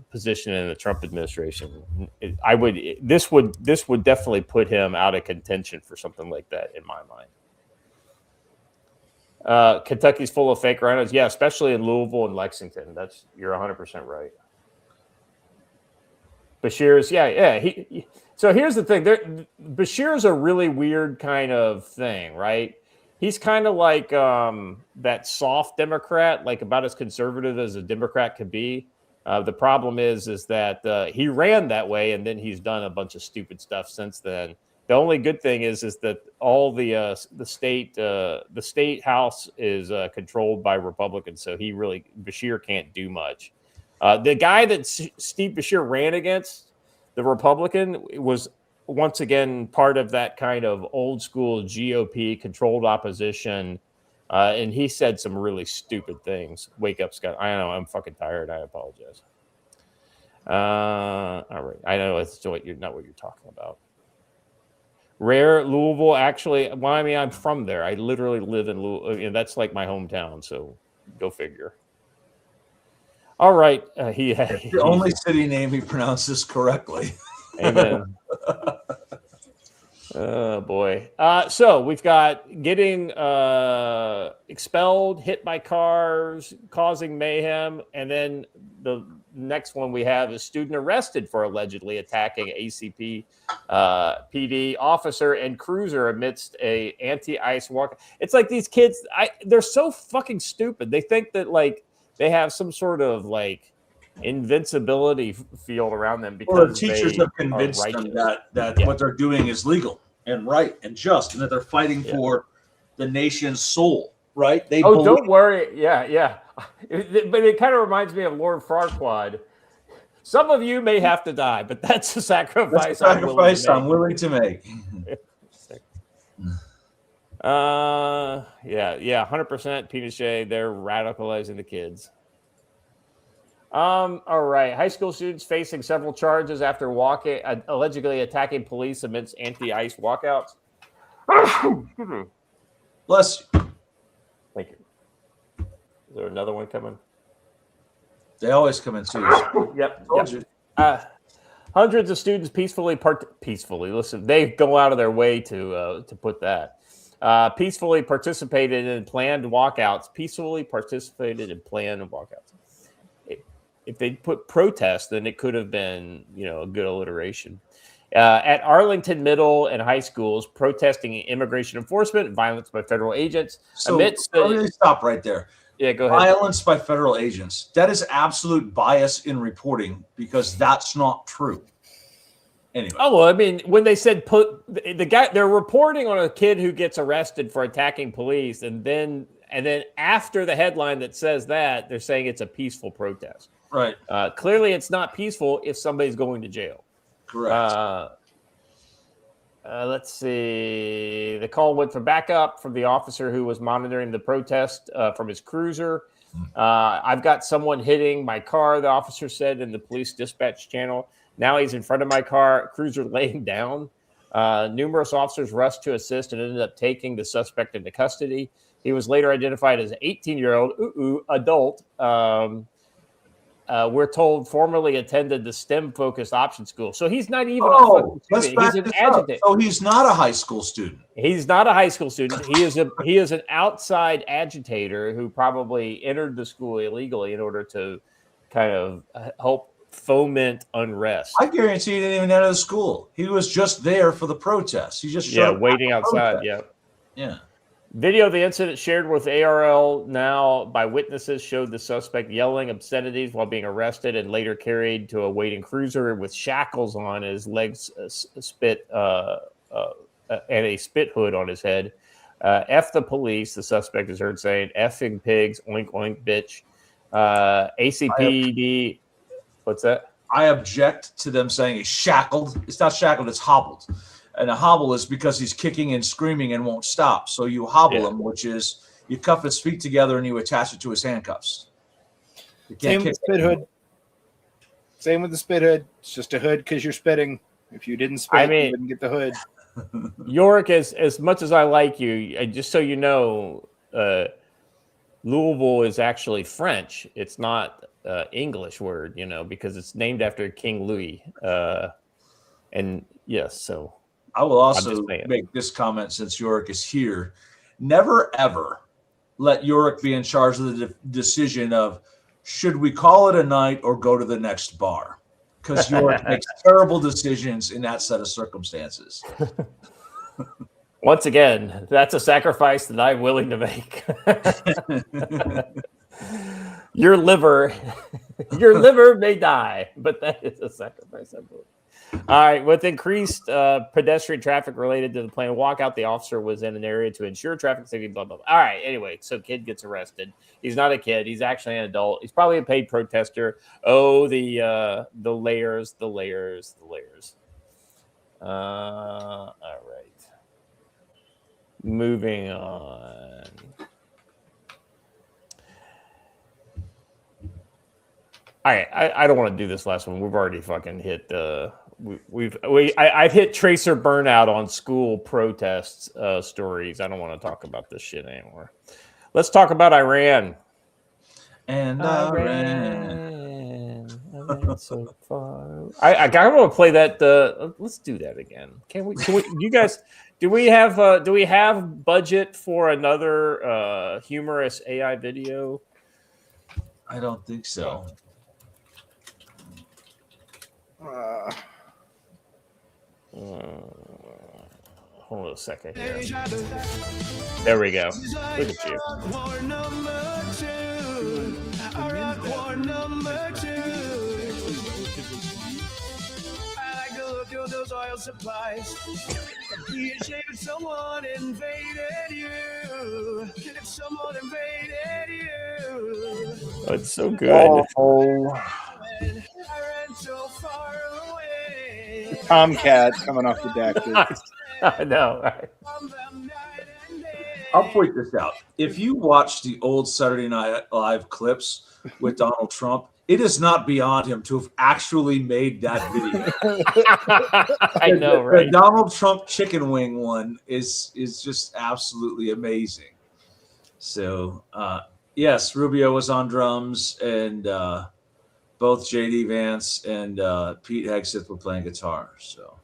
S1: position in the Trump administration. This would definitely put him out of contention for something like that in my mind. Kentucky's full of fake rhinos. Yeah, especially in Louisville and Lexington. You're 100% right. Bashir's, yeah. So here's the thing. Bashir's a really weird kind of thing, right? He's kind of like that soft Democrat, like about as conservative as a Democrat could be. The problem is that he ran that way, and then he's done a bunch of stupid stuff since then. The only good thing is that all the state house is controlled by Republicans, so Bashir can't do much. The guy that Steve Bashir ran against, the Republican, was once again part of that kind of old school GOP controlled opposition, and he said some really stupid things. Wake up, Scott. I know I'm fucking tired. I apologize. All right, I know it's not what you're talking about. Rare Louisville, actually. Well, I mean, I'm from there. I literally live in Louisville. That's like my hometown. So go figure. All right,
S2: the only city name he pronounces correctly.
S1: Amen. Oh boy. So we've got getting expelled, hit by cars, causing mayhem, and then the next one we have is student arrested for allegedly attacking ACP PD officer and cruiser amidst a anti-ice walk. It's like these kids, they're so fucking stupid. They think that like they have some sort of like invincibility field around them because
S2: Well, the teachers
S1: they
S2: have convinced
S1: are
S2: them
S1: righteous.
S2: that what they're doing is legal and right and just, and that they're fighting for the nation's soul. Right? They
S1: Oh, don't worry. Yeah. But it kind of reminds me of Lord Farquaad. Some of you may have to die, but that's a sacrifice.
S2: That's a sacrifice I'm willing to make.
S1: Yeah, 100% Pinochet. They're radicalizing the kids. All right. High school students facing several charges after allegedly attacking police amidst anti-ice walkouts. Excuse me.
S2: Bless you.
S1: Thank you. Is there another one coming?
S2: They always come in too.
S1: Yep. Hundreds of students peacefully. Listen, they go out of their way to put that. Peacefully participated in planned walkouts. If they put protest, then it could have been, a good alliteration. At Arlington Middle and high schools, protesting immigration enforcement, violence by federal agents.
S2: So let me stop right there.
S1: Yeah, go ahead.
S2: Violence by federal agents. That is absolute bias in reporting because that's not true. Anyway.
S1: Oh, well, I mean, when they said they're reporting on a kid who gets arrested for attacking police, and then after the headline that says that, they're saying it's a peaceful protest.
S2: Right.
S1: Clearly, it's not peaceful if somebody's going to jail.
S2: Correct.
S1: Let's see. The call went for backup from the officer who was monitoring the protest from his cruiser. I've got someone hitting my car, the officer said in the police dispatch channel. Now he's in front of my car, cruiser laying down. Numerous officers rushed to assist and ended up taking the suspect into custody. He was later identified as an 18-year-old adult. We're told formerly attended the STEM-focused option school. So he's not even a student. He's an agitator.
S2: So he's not a high school student.
S1: He's not a high school student. He is an outside agitator who probably entered the school illegally in order to kind of help foment unrest.
S2: I guarantee he didn't even enter the school. He was just there for the protest. He just showed up
S1: waiting outside.
S2: Yeah.
S1: Video of the incident shared with ARL now by witnesses showed the suspect yelling obscenities while being arrested and later carried to a waiting cruiser with shackles on his legs, and a spit hood on his head. F the police, the suspect is heard saying, effing pigs, oink, oink, bitch. ACPD, what's that?
S2: I object to them saying he's shackled. It's not shackled, it's hobbled. And a hobble is because he's kicking and screaming and won't stop. So you hobble him, which is you cuff his feet together and you attach it to his handcuffs.
S3: Same with the spit hood. Same with the spit hood. It's just a hood because you're spitting. If you didn't spit, you wouldn't get the hood.
S1: Yorick, as much as I like you, just so you know, Louisville is actually French. It's not English word, because it's named after King Louis. And yes, so.
S2: I will also make this comment since Yorick is here. Never, ever let Yorick be in charge of the decision of should we call it a night or go to the next bar? Because Yorick makes terrible decisions in that set of circumstances.
S1: Once again, that's a sacrifice that I'm willing to make. Your liver may die, but that is a sacrifice I'm willing. All right. With increased pedestrian traffic related to the planned walkout, the officer was in an area to ensure traffic safety, blah, blah, blah. All right. Anyway, so kid gets arrested. He's not a kid. He's actually an adult. He's probably a paid protester. Oh, the layers. All right. Moving on. All right. I don't want to do this last one. We've already fucking hit I've hit tracer burnout on school protests stories. I don't want to talk about this shit anymore. Let's talk about Iran.
S2: And
S1: Iran so far I want to play that. Let's do that again. Can we? You guys, do we have budget for another humorous AI video?
S2: I don't think so.
S1: Hold on a second here. There we go. Look at you.
S20: Those oil supplies. Be ashamed if someone invaded you. If someone invaded you.
S1: Oh, it's so good.
S3: Tomcat coming off the deck.
S1: I know. Right?
S2: I'll point this out. If you watch the old Saturday Night Live clips with Donald Trump, it is not beyond him to have actually made that video.
S1: I know, right?
S2: The Donald Trump chicken wing one is just absolutely amazing. So, yes, Rubio was on drums, and both J.D. Vance and Pete Hegseth were playing guitar. So,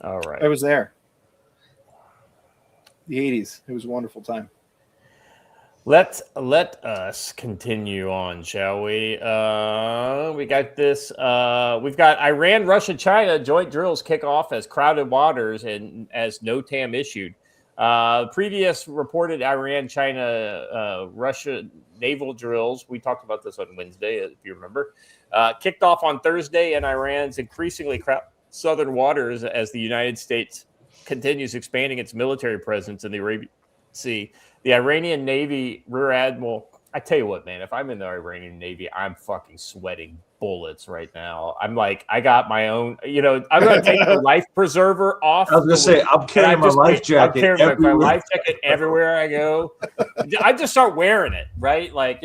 S1: all right,
S3: I was there. The 80s. It was a wonderful time.
S1: Let us continue on, shall we? We got this. We've got Iran, Russia, China joint drills kick off as crowded waters and as NOTAM issued. Previous reported Iran, China, Russia naval drills. We talked about this on Wednesday, if you remember. Kicked off on Thursday in Iran's increasingly crowded southern waters as the United States continues expanding its military presence in the Arabian Sea. The Iranian Navy Rear Admiral, I tell you what, man, if I'm in the Iranian Navy, I'm fucking sweating bullets right now. I'm like, I got my own, I'm going to take the life preserver off.
S2: I was going to say, I'm carrying my life jacket.
S1: I'm carrying my life jacket everywhere I go. I just start wearing it, right? Like,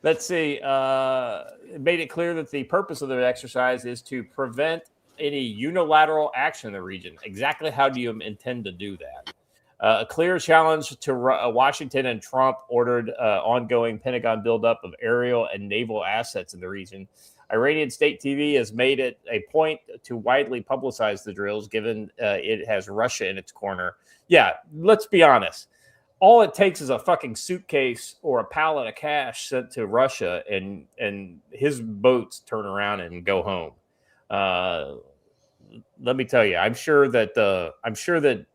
S1: let's see. It made it clear that the purpose of the exercise is to prevent any unilateral action in the region. Exactly how do you intend to do that? A clear challenge to Washington and Trump ordered ongoing Pentagon buildup of aerial and naval assets in the region. Iranian state TV has made it a point to widely publicize the drills, given it has Russia in its corner. Yeah, let's be honest. All it takes is a fucking suitcase or a pallet of cash sent to Russia, and his boats turn around and go home. Let me tell you, I'm sure that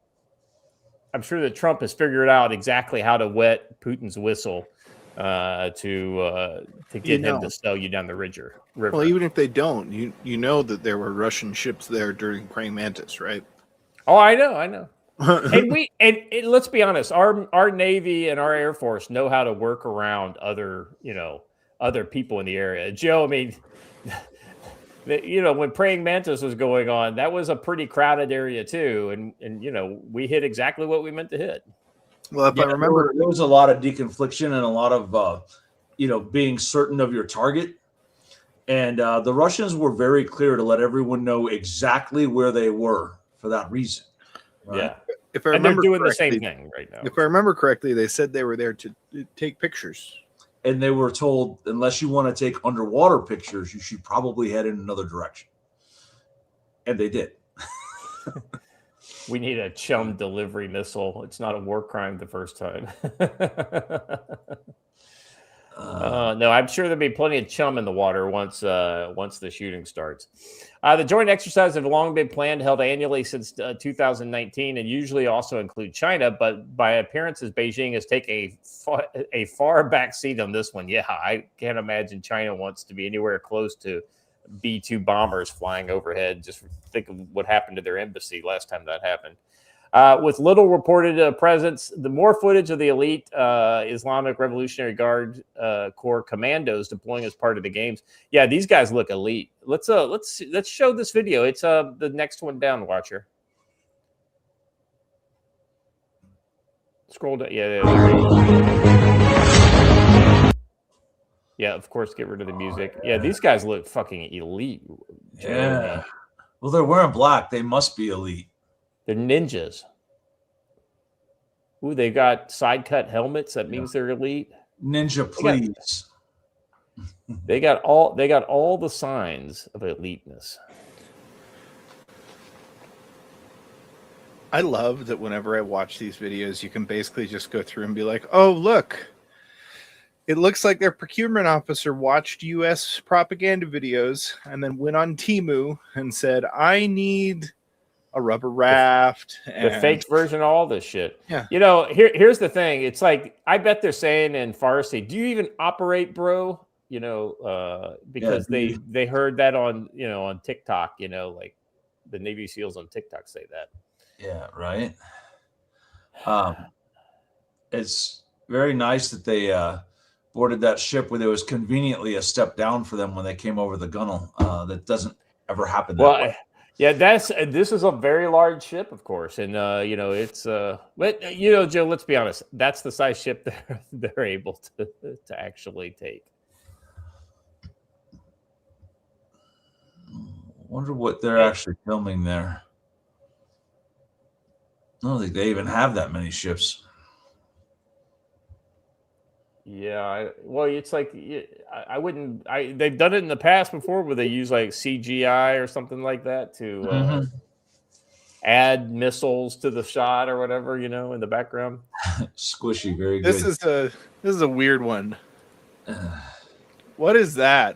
S1: Trump has figured out exactly how to wet Putin's whistle to get him to sell you down the river.
S3: Well, even if they don't, you know that there were Russian ships there during Praying Mantis, right?
S1: Oh, I know. and let's be honest, our Navy and our Air Force know how to work around other people in the area. Joe, I mean, when Praying Mantis was going on, that was a pretty crowded area too, and we hit exactly what we meant to hit.
S3: Well, if I remember,
S2: there was a lot of deconfliction and a lot of being certain of your target, and the Russians were very clear to let everyone know exactly where they were for that reason. Right?
S1: Yeah,
S3: if I remember,
S1: they're doing the same thing right now.
S3: If I remember correctly, they said they were there to take pictures.
S2: And they were told, unless you want to take underwater pictures, you should probably head in another direction. And they did.
S1: We need a chum delivery missile. It's not a war crime the first time. No, I'm sure there'll be plenty of chum in the water once the shooting starts. The joint exercises have long been planned, held annually since 2019, and usually also include China. But by appearances, Beijing has taken a far back seat on this one. Yeah, I can't imagine China wants to be anywhere close to B-2 bombers flying overhead. Just think of what happened to their embassy last time that happened. With little reported presence, the more footage of the elite Islamic Revolutionary Guard Corps commandos deploying as part of the games. Yeah, these guys look elite. Let's show this video. It's the next one down, Watcher. Scroll down. Yeah, of course, get rid of the music. Yeah, these guys look fucking elite.
S2: Yeah. Well, they're wearing black. They must be elite.
S1: They're ninjas. Ooh, they got side cut helmets. That means they're elite.
S2: Ninja, please.
S1: They got all the signs of eliteness.
S3: I love that whenever I watch these videos, you can basically just go through and be like, oh, look, it looks like their procurement officer watched U.S. propaganda videos and then went on Temu and said, I need a rubber raft.
S1: The fake version of all this shit.
S3: Yeah.
S1: You know, here's the thing. It's like, I bet they're saying in Farsi, do you even operate, bro? You know, because they heard that on, you know, on TikTok, you know, like the Navy SEALs on TikTok say that.
S2: Yeah, right. It's very nice that they boarded that ship where there was conveniently a step down for them when they came over the gunnel. That doesn't ever happen that way.
S1: Yeah, this is a very large ship, of course, and you know, it's but you know, Joe, let's be honest, that's the size ship they're able to actually take.
S2: Wonder what they're actually filming there. I don't think they even have that many ships.
S1: Yeah, well, it's like I wouldn't. They've done it in the past before where they use like CGI or something like that to add missiles to the shot or whatever, you know, in the background.
S2: Squishy, very good.
S3: This is a weird one. What is that?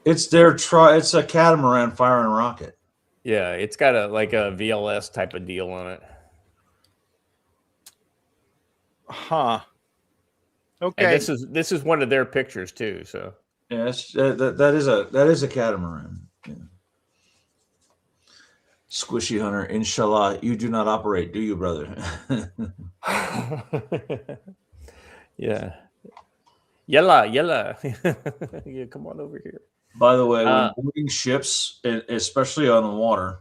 S2: It's it's a catamaran firing a rocket.
S1: Yeah, it's got a VLS type of deal on it.
S3: Huh. Okay.
S1: And this is one of their pictures too. So
S2: yeah, that is a catamaran. Yeah. Squishy Hunter, inshallah, you do not operate, do you, brother?
S1: Yeah. Yella. Yeah, come on over here.
S2: By the way, when boarding ships, especially on the water,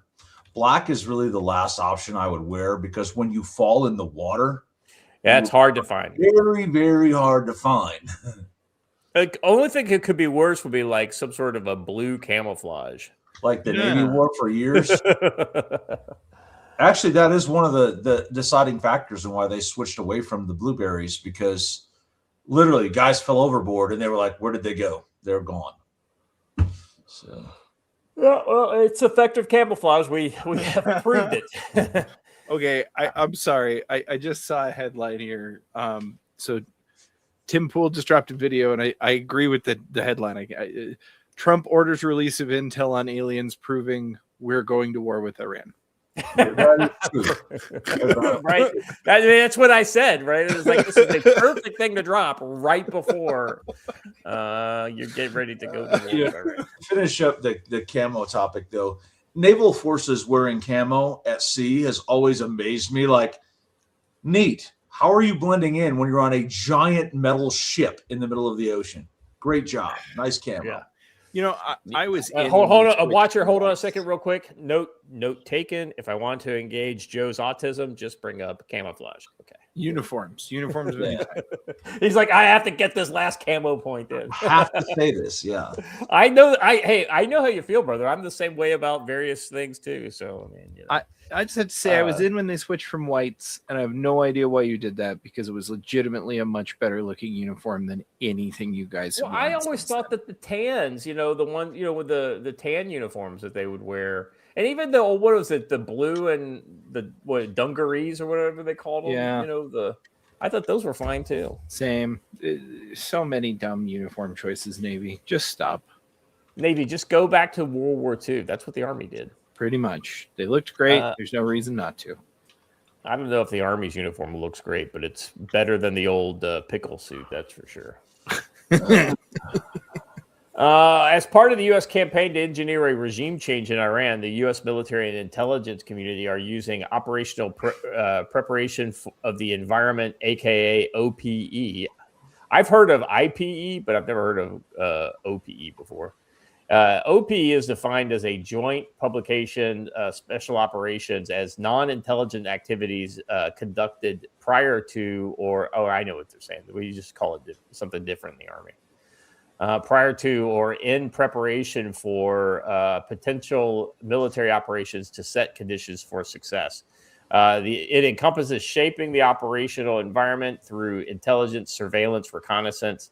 S2: black is really the last option I would wear, because when you fall in the water,
S1: yeah, it's hard to find.
S2: Very, very hard to find.
S1: The only thing that could be worse would be like some sort of a blue camouflage.
S2: Like the Navy wore for years. Actually, that is one of the deciding factors in why they switched away from the blueberries, because literally guys fell overboard and they were like, where did they go? They're gone. So
S1: yeah, well, it's effective camouflage. We have proved it.
S3: Okay, I'm sorry. I just saw a headline here. So Tim Pool just dropped a video, and I agree with the headline. Trump orders release of intel on aliens proving we're going to war with Iran.
S1: Right. That's what I said, right? It was like, this is the perfect thing to drop right before you're getting ready to go to war with Iran.
S2: Finish up the camo topic, though. Naval forces wearing camo at sea has always amazed me. Like, neat. How are you blending in when you're on a giant metal ship in the middle of the ocean? Great job. Nice camo.
S3: Yeah. You know, I was
S1: hold on, watcher. Hold on a second, real quick. Note taken. If I want to engage Joe's autism, just bring up camouflage. Okay.
S3: Uniforms. Yeah.
S1: He's like, I have to get this last camo point in.
S2: I have to say this, yeah.
S1: I know. I know how you feel, brother. I'm the same way about various things too. So I mean, you know.
S3: I just have to say, I was in when they switched from whites, and I have no idea why you did that, because it was legitimately a much better looking uniform than anything you guys have.
S1: Well, I always thought that the tans, you know, the one, you know, with the tan uniforms that they would wear, and even the what was it, the blue and the dungarees or whatever they called them.
S3: Yeah.
S1: You know, I thought those were fine too.
S3: Same. So many dumb uniform choices, Navy. Just stop.
S1: Navy, just go back to World War II. That's what the Army did.
S3: Pretty much. They looked great. There's no reason not to.
S1: I don't know if the Army's uniform looks great, but it's better than the old pickle suit. That's for sure. As part of the U.S. campaign to engineer a regime change in Iran, the U.S. military and intelligence community are using operational preparation of the environment, aka OPE. I've heard of IPE, but I've never heard of OPE before. OPE is defined as a joint publication, special operations as non-intelligent activities conducted prior to, I know what they're saying. We just call it something different in the Army. Prior to or in preparation for potential military operations to set conditions for success. It encompasses shaping the operational environment through intelligence, surveillance, reconnaissance,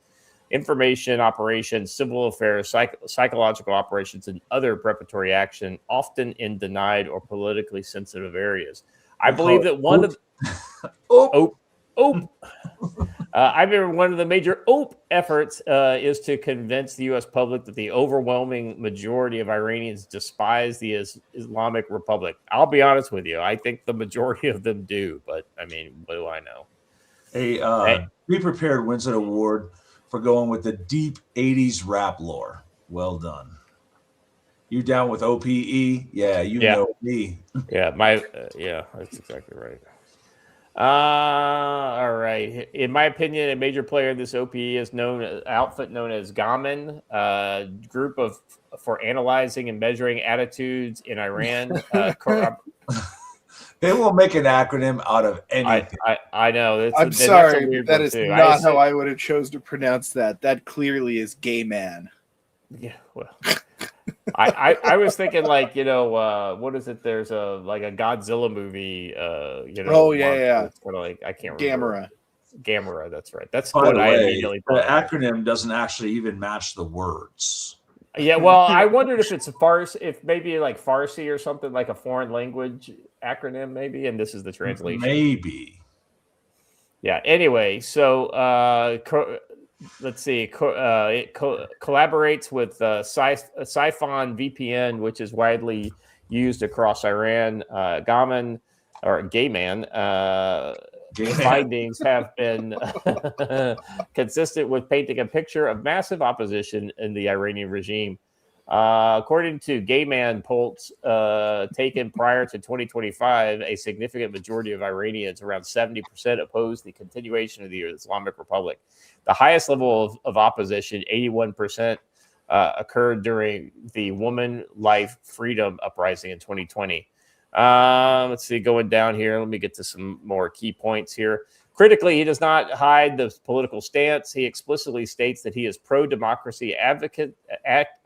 S1: information operations, civil affairs, psychological operations, and other preparatory action, often in denied or politically sensitive areas. I believe that one of I remember one of the major efforts is to convince the U.S. public that the overwhelming majority of Iranians despise the Islamic Republic. I'll be honest with you. I think the majority of them do, but I mean, what do I know?
S2: Be Prepared wins an award for going with the deep 80s rap lore. Well done. You down with OPE? Yeah, you know me.
S1: Yeah, that's exactly right. All right. In my opinion, a major player in this OPE is outfit known as Gaman, group for analyzing and measuring attitudes in Iran.
S2: They will make an acronym out of anything.
S1: I know.
S3: I'm sorry, that is not how I would have chose to pronounce that. That clearly is gay man.
S1: Yeah, well. I was thinking what is it? There's a Godzilla movie. It's kind of like I can't remember. Gamera. That's right. That's
S2: By
S1: what
S2: the
S1: I
S2: way,
S1: immediately
S2: the
S1: thought.
S2: acronym doesn't actually even match the words.
S1: Yeah, well, I wondered if it's if maybe like Farsi or something, like a foreign language acronym, maybe, and this is the translation.
S2: Maybe.
S1: Yeah. Anyway, so let's see. It collaborates with Siphon VPN, which is widely used across Iran. Gay man findings have been consistent with painting a picture of massive opposition in the Iranian regime. According to Gay Man polls taken prior to 2025, a significant majority of Iranians, around 70%, oppose the continuation of the Islamic Republic. The highest level of opposition, 81%, occurred during the Woman Life Freedom Uprising in 2020. Let's see, going down here. Let me get to some more key points here. Critically, he does not hide the political stance. He explicitly states that he is pro-democracy advocate,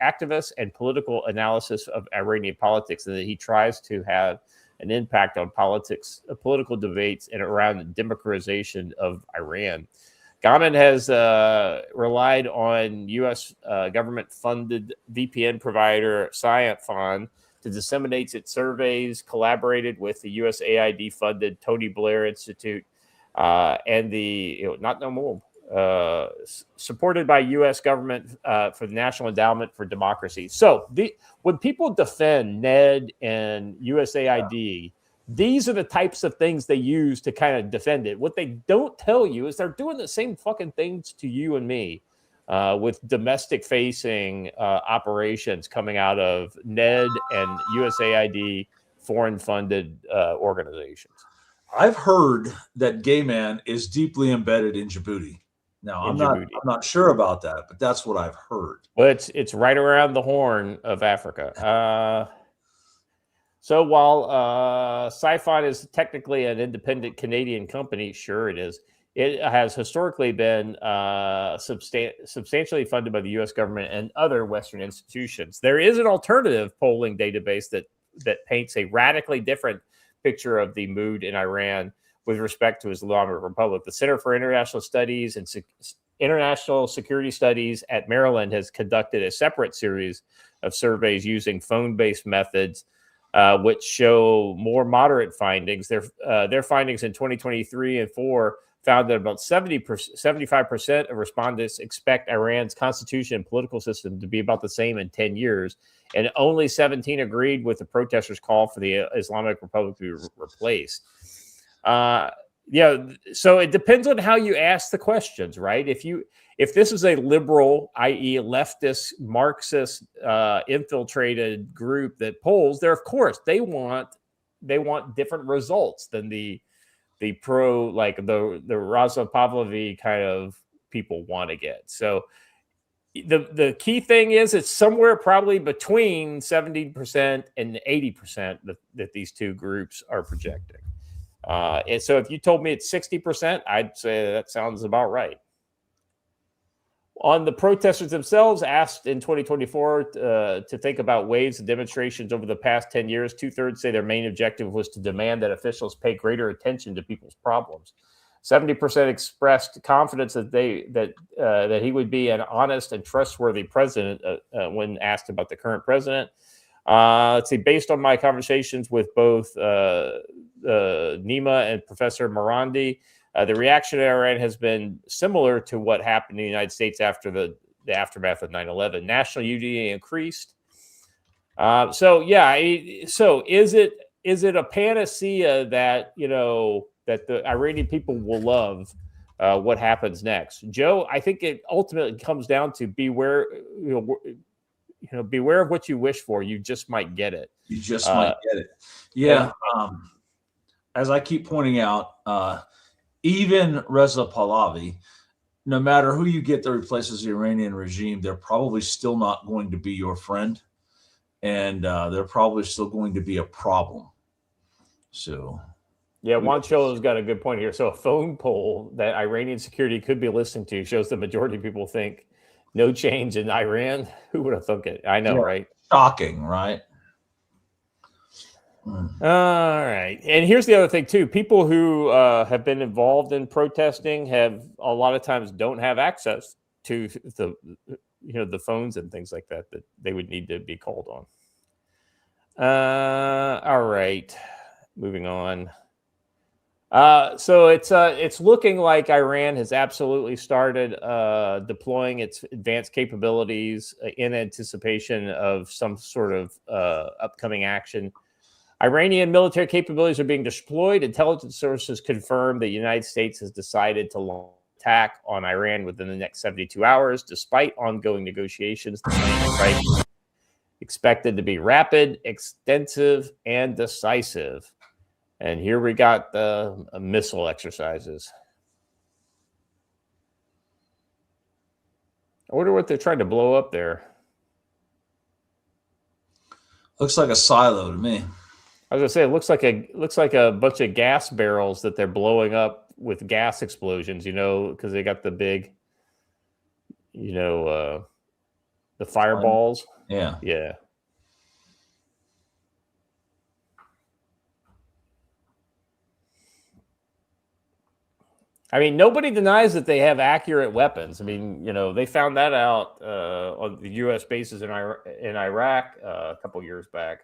S1: activist, and political analysis of Iranian politics, and that he tries to have an impact on political debates and around the democratization of Iran. Gaman has relied on U.S. government-funded VPN provider Siphon to disseminate its surveys, collaborated with the USAID-funded Tony Blair Institute and the supported by U.S. government for the National Endowment for Democracy. So when people defend NED and USAID, these are the types of things they use to kind of defend it. What they don't tell you is they're doing the same fucking things to you and me with domestic-facing operations coming out of NED and USAID foreign-funded organizations.
S2: I've heard that Gay Man is deeply embedded in Djibouti. Now, I'm not sure about that, but that's what I've heard.
S1: Well, it's right around the Horn of Africa. So while Siphon is technically an independent Canadian company, sure it is, it has historically been substantially funded by the U.S. government and other Western institutions. There is an alternative polling database that paints a radically different picture of the mood in Iran with respect to Islamic Republic. The Center for International Studies and International Security Studies at Maryland has conducted a separate series of surveys using phone-based methods, which show more moderate findings. Their findings in 2023 and 4 found that about 75% of respondents expect Iran's constitution and political system to be about the same in 10 years, and only 17 agreed with the protesters' call for the Islamic Republic to be replaced. So it depends on how you ask the questions, right? If this is a liberal, i.e. leftist, Marxist, infiltrated group that polls, of course they want different results than the pro, like the Raza Pavlovi kind of people want to get. So the key thing is it's somewhere probably between 70% and 80% that these two groups are projecting. And so if you told me it's 60%, I'd say that sounds about right. On the protesters themselves, asked in 2024 to think about waves of demonstrations over the past 10 years, 2/3 say their main objective was to demand that officials pay greater attention to people's problems. 70% expressed confidence that he would be an honest and trustworthy president when asked about the current president. Let's see, based on my conversations with both Nima and Professor Morandi, the reaction in Iran has been similar to what happened in the United States after the aftermath of 9/11. National unity increased. So is it a panacea that that the Iranian people will love what happens next? Joe, I think it ultimately comes down to beware of what you wish for. You just might get it.
S2: You just might get it. Yeah. As I keep pointing out, even Reza Pahlavi, no matter who you get that replaces the Iranian regime, they're probably still not going to be your friend. And they're probably still going to be a problem. So,
S1: yeah, Juan Cholo's got a good point here. So a phone poll that Iranian security could be listening to shows the majority of people think no change in Iran. Who would have thunk it? I know, right?
S2: Shocking, right?
S1: All right. And here's the other thing, too. People who have been involved in protesting have a lot of times don't have access to the phones and things like that they would need to be called on. All right. Moving on. So it's looking like Iran has absolutely started deploying its advanced capabilities in anticipation of some sort of upcoming action. Iranian military capabilities are being deployed. Intelligence sources confirm the United States has decided to launch an attack on Iran within the next 72 hours, despite ongoing negotiations. The strike is expected to be rapid, extensive, and decisive. And here we got the missile exercises. I wonder what they're trying to blow up there.
S2: Looks like a silo to me.
S1: I was gonna say it looks like a bunch of gas barrels that they're blowing up with gas explosions, because they got the big, the fireballs.
S2: Yeah.
S1: Yeah. I mean, nobody denies that they have accurate weapons. I mean, they found that out on the U.S. bases in Iraq a couple years back.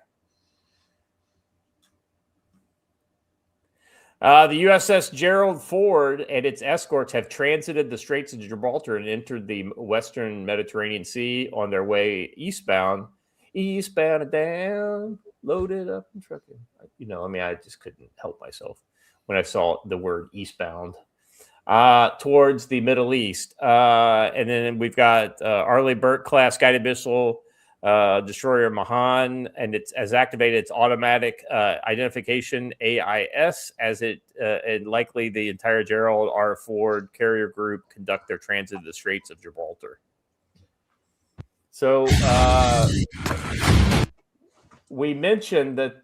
S1: The USS Gerald Ford and its escorts have transited the Straits of Gibraltar and entered the Western Mediterranean Sea on their way eastbound and down, loaded up and trucking. I just couldn't help myself when I saw the word eastbound. Towards the Middle East. And then we've got Arleigh Burke-class guided missile destroyer Mahan, and it has activated its automatic identification AIS as it and likely the entire Gerald R. Ford carrier group conduct their transit to the Straits of Gibraltar. So we mentioned that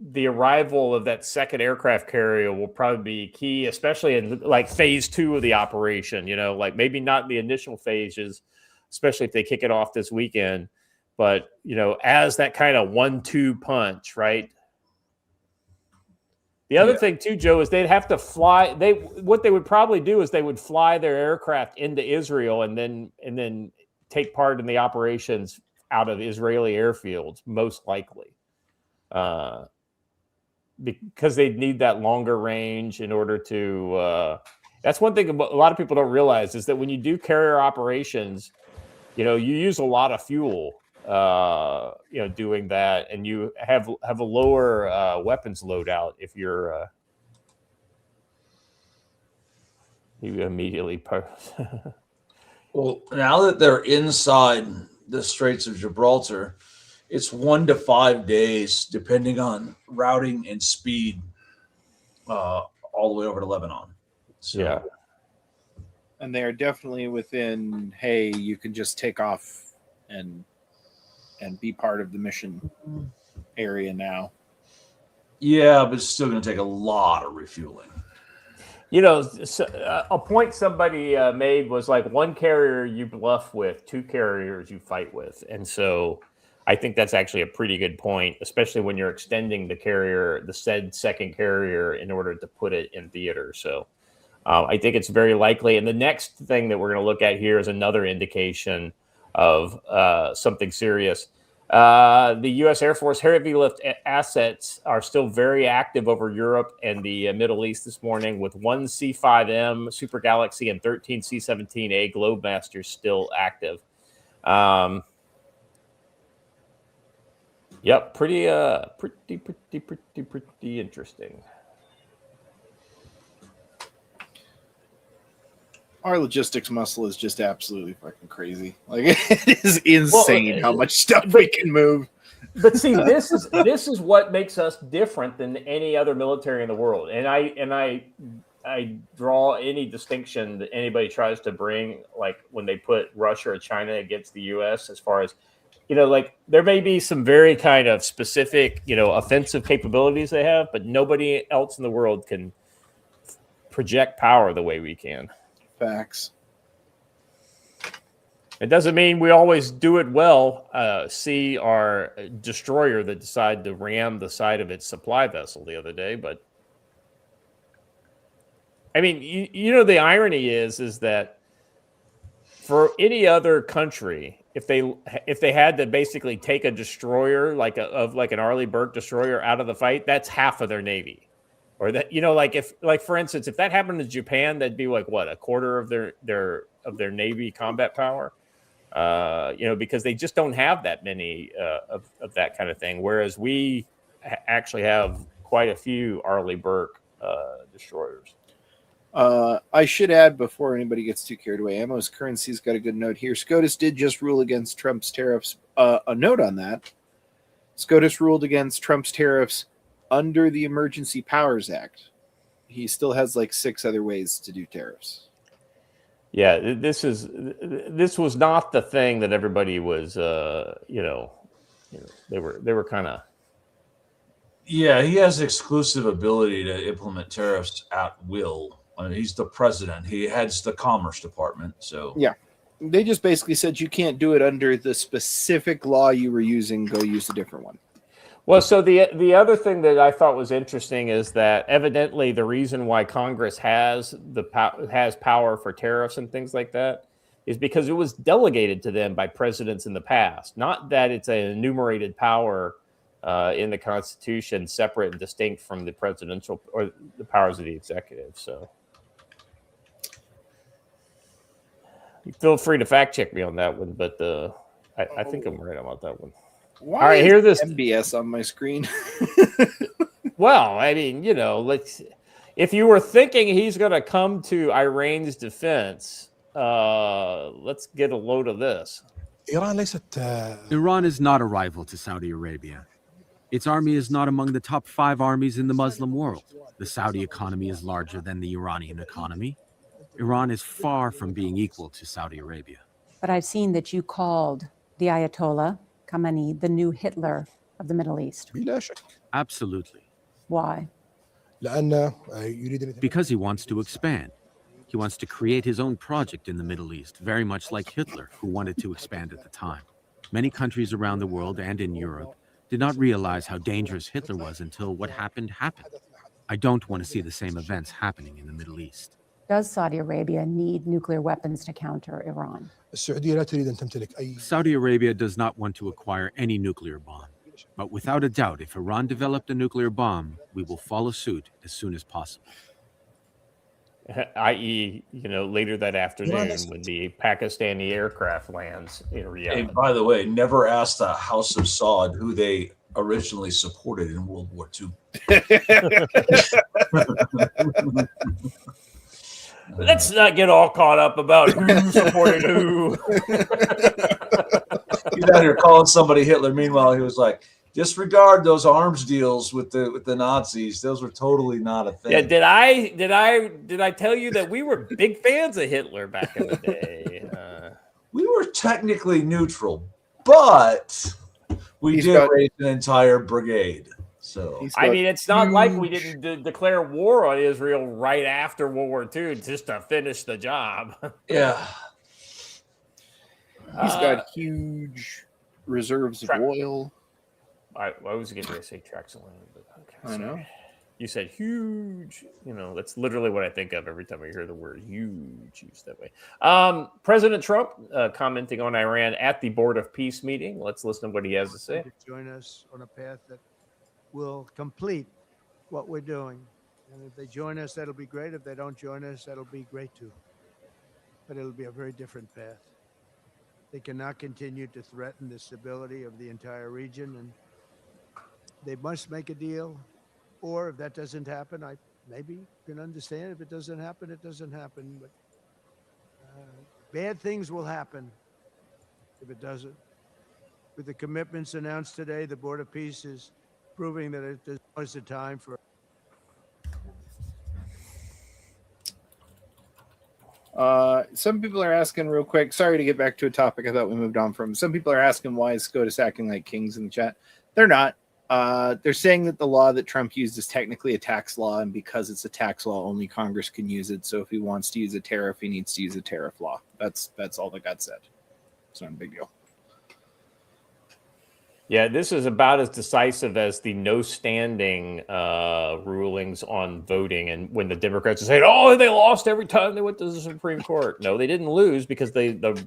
S1: the arrival of that second aircraft carrier will probably be key, especially in like phase 2 of the operation. Like maybe not in the initial phases, especially if they kick it off this weekend. But as that kind of 1-2 punch, right? The other thing too, Joe, is they'd have to fly. What they would probably do is they would fly their aircraft into Israel and then take part in the operations out of Israeli airfields, most likely, because they'd need that longer range in order to. That's one thing a lot of people don't realize is that when you do carrier operations, you use a lot of fuel, doing that, and you have a lower weapons loadout if you're. You immediately.
S2: Well, now that they're inside the Straits of Gibraltar, it's 1 to 5 days, depending on routing and speed, all the way over to Lebanon. So,
S1: yeah.
S3: And they are definitely within, hey, you can just take off and be part of the mission area now.
S2: Yeah, but it's still going to take a lot of refueling.
S1: A point somebody made was like one carrier you bluff with, 2 carriers you fight with. And so I think that's actually a pretty good point, especially when you're extending the said second carrier in order to put it in theater. So I think it's very likely. And the next thing that we're going to look at here is another indication of something serious. The U.S. Air Force heavy lift assets are still very active over Europe and the Middle East this morning, with 1 C-5M Super Galaxy and 13 C-17A Globemasters still active. Yep, pretty interesting.
S3: Our logistics muscle is just absolutely fucking crazy. Like, it is insane how much stuff we can move.
S1: But see, this is what makes us different than any other military in the world. And I draw any distinction that anybody tries to bring, like when they put Russia or China against the U.S. as far as, like there may be some very kind of specific, offensive capabilities they have, but nobody else in the world can project power the way we can.
S3: Facts.
S1: It doesn't mean we always do it well. See our destroyer that decided to ram the side of its supply vessel the other day. But I mean, the irony is that for any other country, if they had to basically take a destroyer like an Arleigh Burke destroyer out of the fight, that's half of their navy. Or that, for instance, if that happened to Japan, that'd be like what, a quarter of their navy combat power, because they just don't have that many of that kind of thing. Whereas we actually have quite a few Arleigh Burke destroyers.
S3: I should add before anybody gets too carried away, Ammo's Currency's got a good note here. SCOTUS did just rule against Trump's tariffs. A note on that: SCOTUS ruled against Trump's tariffs under the Emergency Powers Act. He still has like 6 other ways to do tariffs.
S1: Yeah, this was not the thing that everybody was, they were kind of.
S2: Yeah, he has exclusive ability to implement tariffs at will. I mean, he's the president. He heads the Commerce Department. So
S3: yeah, they just basically said you can't do it under the specific law you were using. Go use a different one.
S1: Well, so the other thing that I thought was interesting is that evidently the reason why Congress has power for tariffs and things like that is because it was delegated to them by presidents in the past. Not that it's an enumerated power in the Constitution, separate and distinct from the presidential or the powers of the executive. So you feel free to fact check me on that one, but I think I'm right about that one.
S3: Why
S1: all right,
S3: is
S1: hear this
S3: MBS on my screen?
S1: Well, I mean, if you were thinking he's going to come to Iran's defense, let's get a load of this.
S21: Iran is not a rival to Saudi Arabia. Its army is not among the top 5 armies in the Muslim world. The Saudi economy is larger than the Iranian economy. Iran is far from being equal to Saudi Arabia.
S22: But I've seen that you called the Ayatollah Khamenei the new Hitler of the Middle East.
S21: Absolutely.
S22: Why?
S21: Because he wants to expand. He wants to create his own project in the Middle East, very much like Hitler, who wanted to expand at the time. Many countries around the world and in Europe did not realize how dangerous Hitler was until what happened happened. I don't want to see the same events happening in the Middle East.
S22: Does Saudi Arabia need nuclear weapons to counter Iran?
S21: Saudi Arabia does not want to acquire any nuclear bomb. But without a doubt, if Iran developed a nuclear bomb, we will follow suit as soon as possible.
S1: I.e., later that afternoon when the Pakistani aircraft lands in Riyadh.
S2: Hey, by the way, never asked the House of Saud who they originally supported in World War II.
S1: Let's not get all caught up about who supported who.
S2: He's out here calling somebody Hitler. Meanwhile, he was like, disregard those arms deals with the Nazis. Those were totally not a thing.
S1: Yeah, did I tell you that we were big fans of Hitler back in the day?
S2: We were technically neutral, but we did raise an entire brigade. So
S1: I mean, it's not like we didn't declare war on Israel right after World War II just to finish the job.
S2: Yeah.
S3: He's got huge reserves of oil.
S1: I was getting ready to say tracts of land, but okay.
S3: I know.
S1: You said huge. That's literally what I think of every time I hear the word huge used that way. President Trump commenting on Iran at the Board of Peace meeting. Let's listen to what he has to say.
S5: Join us on a path that will complete what we're doing. And if they join us, that'll be great. If they don't join us, that'll be great too. But it'll be a very different path. They cannot continue to threaten the stability of the entire region, and they must make a deal. Or if that doesn't happen, I maybe can understand. If it doesn't happen, it doesn't happen. But bad things will happen if it doesn't. With the commitments announced today, the Board of Peace is proving that it was the time for.
S3: Some people are asking real quick. Sorry to get back to a topic I thought we moved on from. Some people are asking why is SCOTUS acting like kings in the chat. They're not. They're saying that the law that Trump used is technically a tax law, and because it's a tax law, only Congress can use it. So if he wants to use a tariff, he needs to use a tariff law. That's all that got said. It's not a big deal.
S1: Yeah, this is about as decisive as the no standing rulings on voting. And when the Democrats are saying, "Oh, they lost every time they went to the Supreme Court," no, they didn't lose because the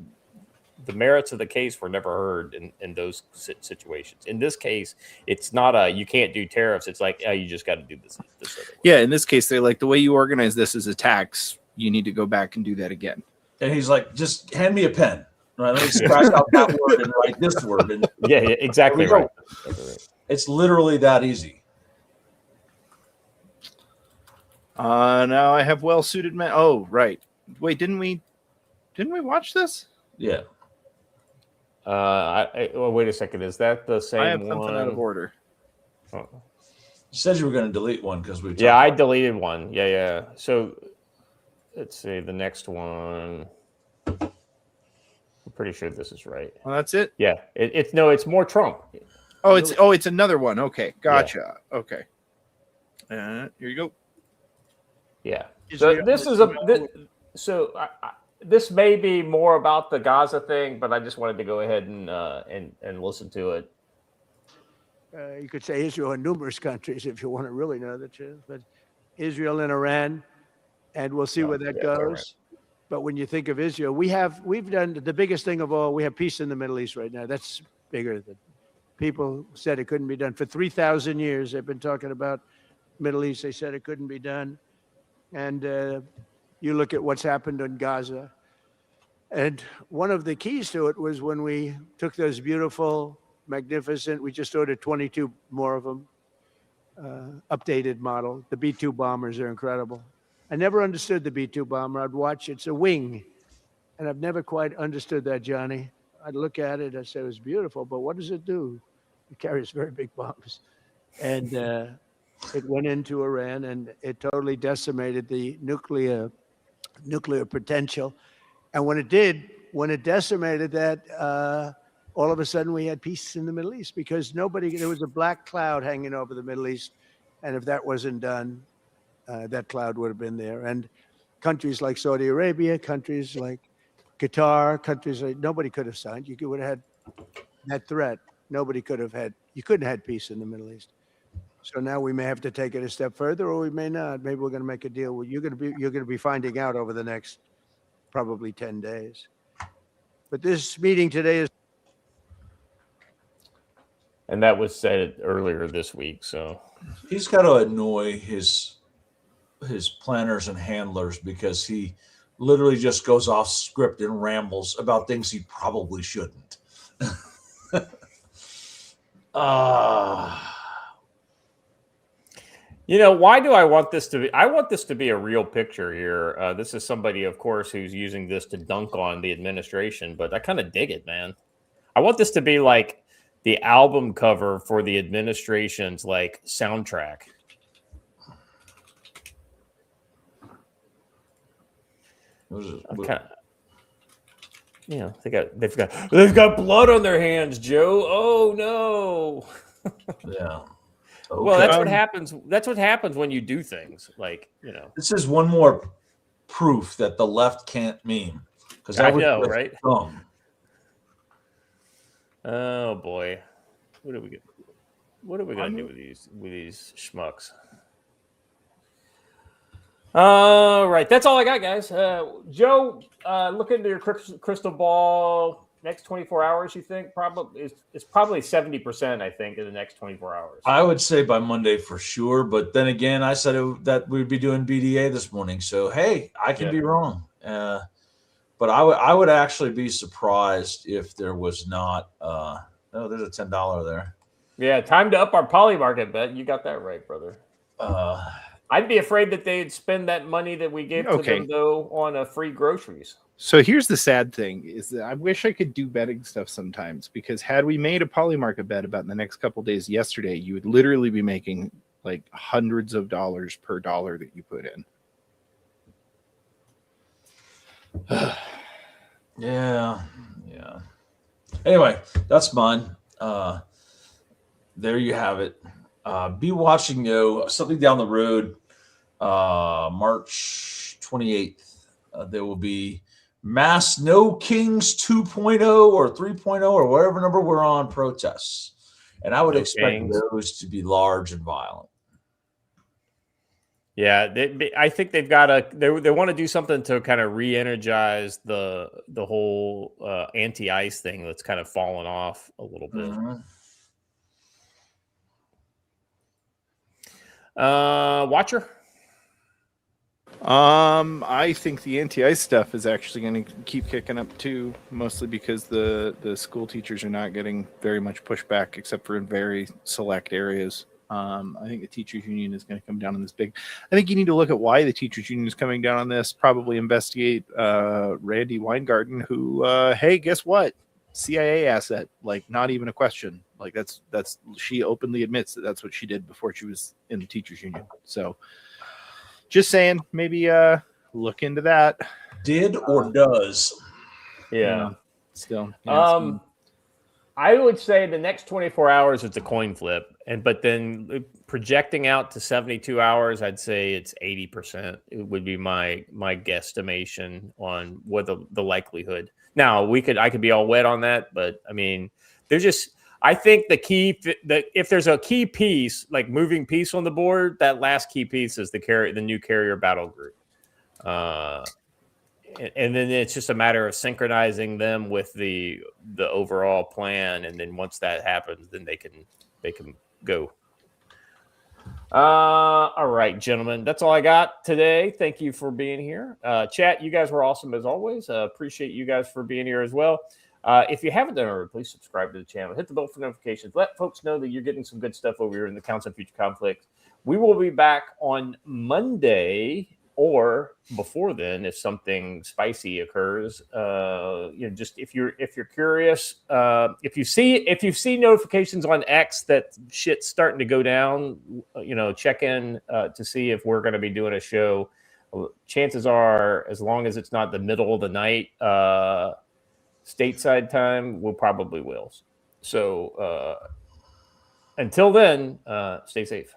S1: merits of the case were never heard in those situations. In this case, it's not you can't do tariffs. It's like, you just got to do this other way.
S3: Yeah, in this case, they're like, the way you organize this is a tax. You need to go back and do that again.
S2: And he's like, just hand me a pen. Right? Let me scratch out that word and write this word. And
S1: yeah, exactly right.
S2: It's literally that easy.
S3: Now I have well-suited men. Oh, right. Wait, didn't we watch this?
S2: Yeah.
S1: Wait a second. Is that the same one?
S3: I have something out of order.
S1: Oh.
S2: You said you were going to delete one because we.
S1: Yeah, I deleted one. Yeah. So let's see the next one. I'm pretty sure this is right.
S3: Well, that's it.
S1: Yeah, it's more Trump.
S3: Oh, it's another one. Okay, gotcha. Yeah. Okay. Here you go.
S1: Yeah. So this is this may be more about the Gaza thing, but I just wanted to go ahead and listen to it.
S5: You could say Israel and numerous countries if you want to really know the truth, but Israel and Iran, and we'll see where that goes. Right. But when you think of Israel, we've done the biggest thing of all. We have peace in the Middle East right now. That's bigger than people said it couldn't be done. For 3,000 years, they've been talking about Middle East. They said it couldn't be done. And you look at what's happened in Gaza. And one of the keys to it was when we took those beautiful, magnificent, we just ordered 22 more of them, updated model. The B-2 bombers are incredible. I never understood the B-2 bomber. I'd watch, it's a wing. And I've never quite understood that, Johnny. I'd look at it, I'd say it was beautiful, but what does it do? It carries very big bombs. And it went into Iran and it totally decimated the nuclear potential. And when it decimated that, all of a sudden we had peace in the Middle East because there was a black cloud hanging over the Middle East. And if that wasn't done, that cloud would have been there. And countries like Saudi Arabia, countries like Qatar, countries like nobody could have signed. You would have had that threat. You couldn't have had peace in the Middle East. So now we may have to take it a step further, or we may not. Maybe we're going to make a deal. You're going to be finding out over the next probably 10 days. But this meeting today is.
S1: And that was said earlier this week. So
S2: he's got to annoy his planners and handlers because he literally just goes off script and rambles about things he probably shouldn't.
S1: Why do I want this to be? I want this to be a real picture here. This is somebody, of course, who's using this to dunk on the administration, but I kind of dig it, man. I want this to be like the album cover for the administration's soundtrack. They've got blood on their hands, Joe. Oh no.
S2: Yeah.
S1: Okay. Well, that's what happens. That's what happens when you do things
S2: This is one more proof that the left can't meme. Because I know,
S1: right? Oh boy, what are we gonna do with these schmucks? All right, that's all I got, guys. Joe, look into your crystal ball. Next 24 hours, you think? Probably it's probably 70%, I think, in the next 24 hours.
S2: I would say by Monday for sure, but then again, I said that we'd be doing BDA this morning, so hey, I can be wrong. But I would actually be surprised if there was not. Oh, there's a $10 there.
S1: Yeah, time to up our poly market bet. You got that right, brother. I'd be afraid that they'd spend that money that we gave to them though on free groceries.
S3: So here's the sad thing is that I wish I could do betting stuff sometimes, because had we made a poly market bet about in the next couple of days yesterday, you would literally be making like hundreds of dollars per dollar that you put in.
S2: Yeah. Anyway, that's mine. There you have it. Be watching, though, something down the road, March 28th. There will be mass No Kings 2.0 or 3.0 or whatever number we're on protests. And I would expect those to be large and violent.
S1: Yeah, I think they've got to. They want to do something to kind of re-energize the whole anti-ICE thing that's kind of fallen off a little bit. Watcher.
S3: I think the anti-ICE stuff is actually going to keep kicking up too, mostly because the school teachers are not getting very much pushback except for in very select areas. I think the teachers union is going to come down on this big. I think you need to look at why the teachers union is coming down on this. Probably investigate Randy Weingarten, who, hey, guess what? CIA asset, like not even a question. Like that's she openly admits that that's what she did before she was in the teachers union. So just saying, maybe look into that.
S2: Did or does?
S1: Yeah.
S3: Still.
S1: I would say the next 24 hours it's a coin flip, but then projecting out to 72 hours, I'd say it's 80%. It would be my guesstimation on what the likelihood. Now I could be all wet on that, but I mean, I think the key if there's a key piece, like moving piece on the board, that last key piece is the new carrier battle group. And then it's just a matter of synchronizing them with the overall plan, and then once that happens, then they can go. All right, gentlemen, that's all I got today. Thank you for being here. Chat, you guys were awesome as always. Appreciate you guys for being here as well. If you haven't done already, please subscribe to the channel. Hit the bell for notifications. Let folks know that you're getting some good stuff over here in the Council on Future Conflicts. We will be back on Monday, or before then, if something spicy occurs. Just if you're curious, if you see notifications on X that shit's starting to go down, check in to see if we're going to be doing a show. Chances are, as long as it's not the middle of the night, stateside time, we'll probably will. So until then, stay safe.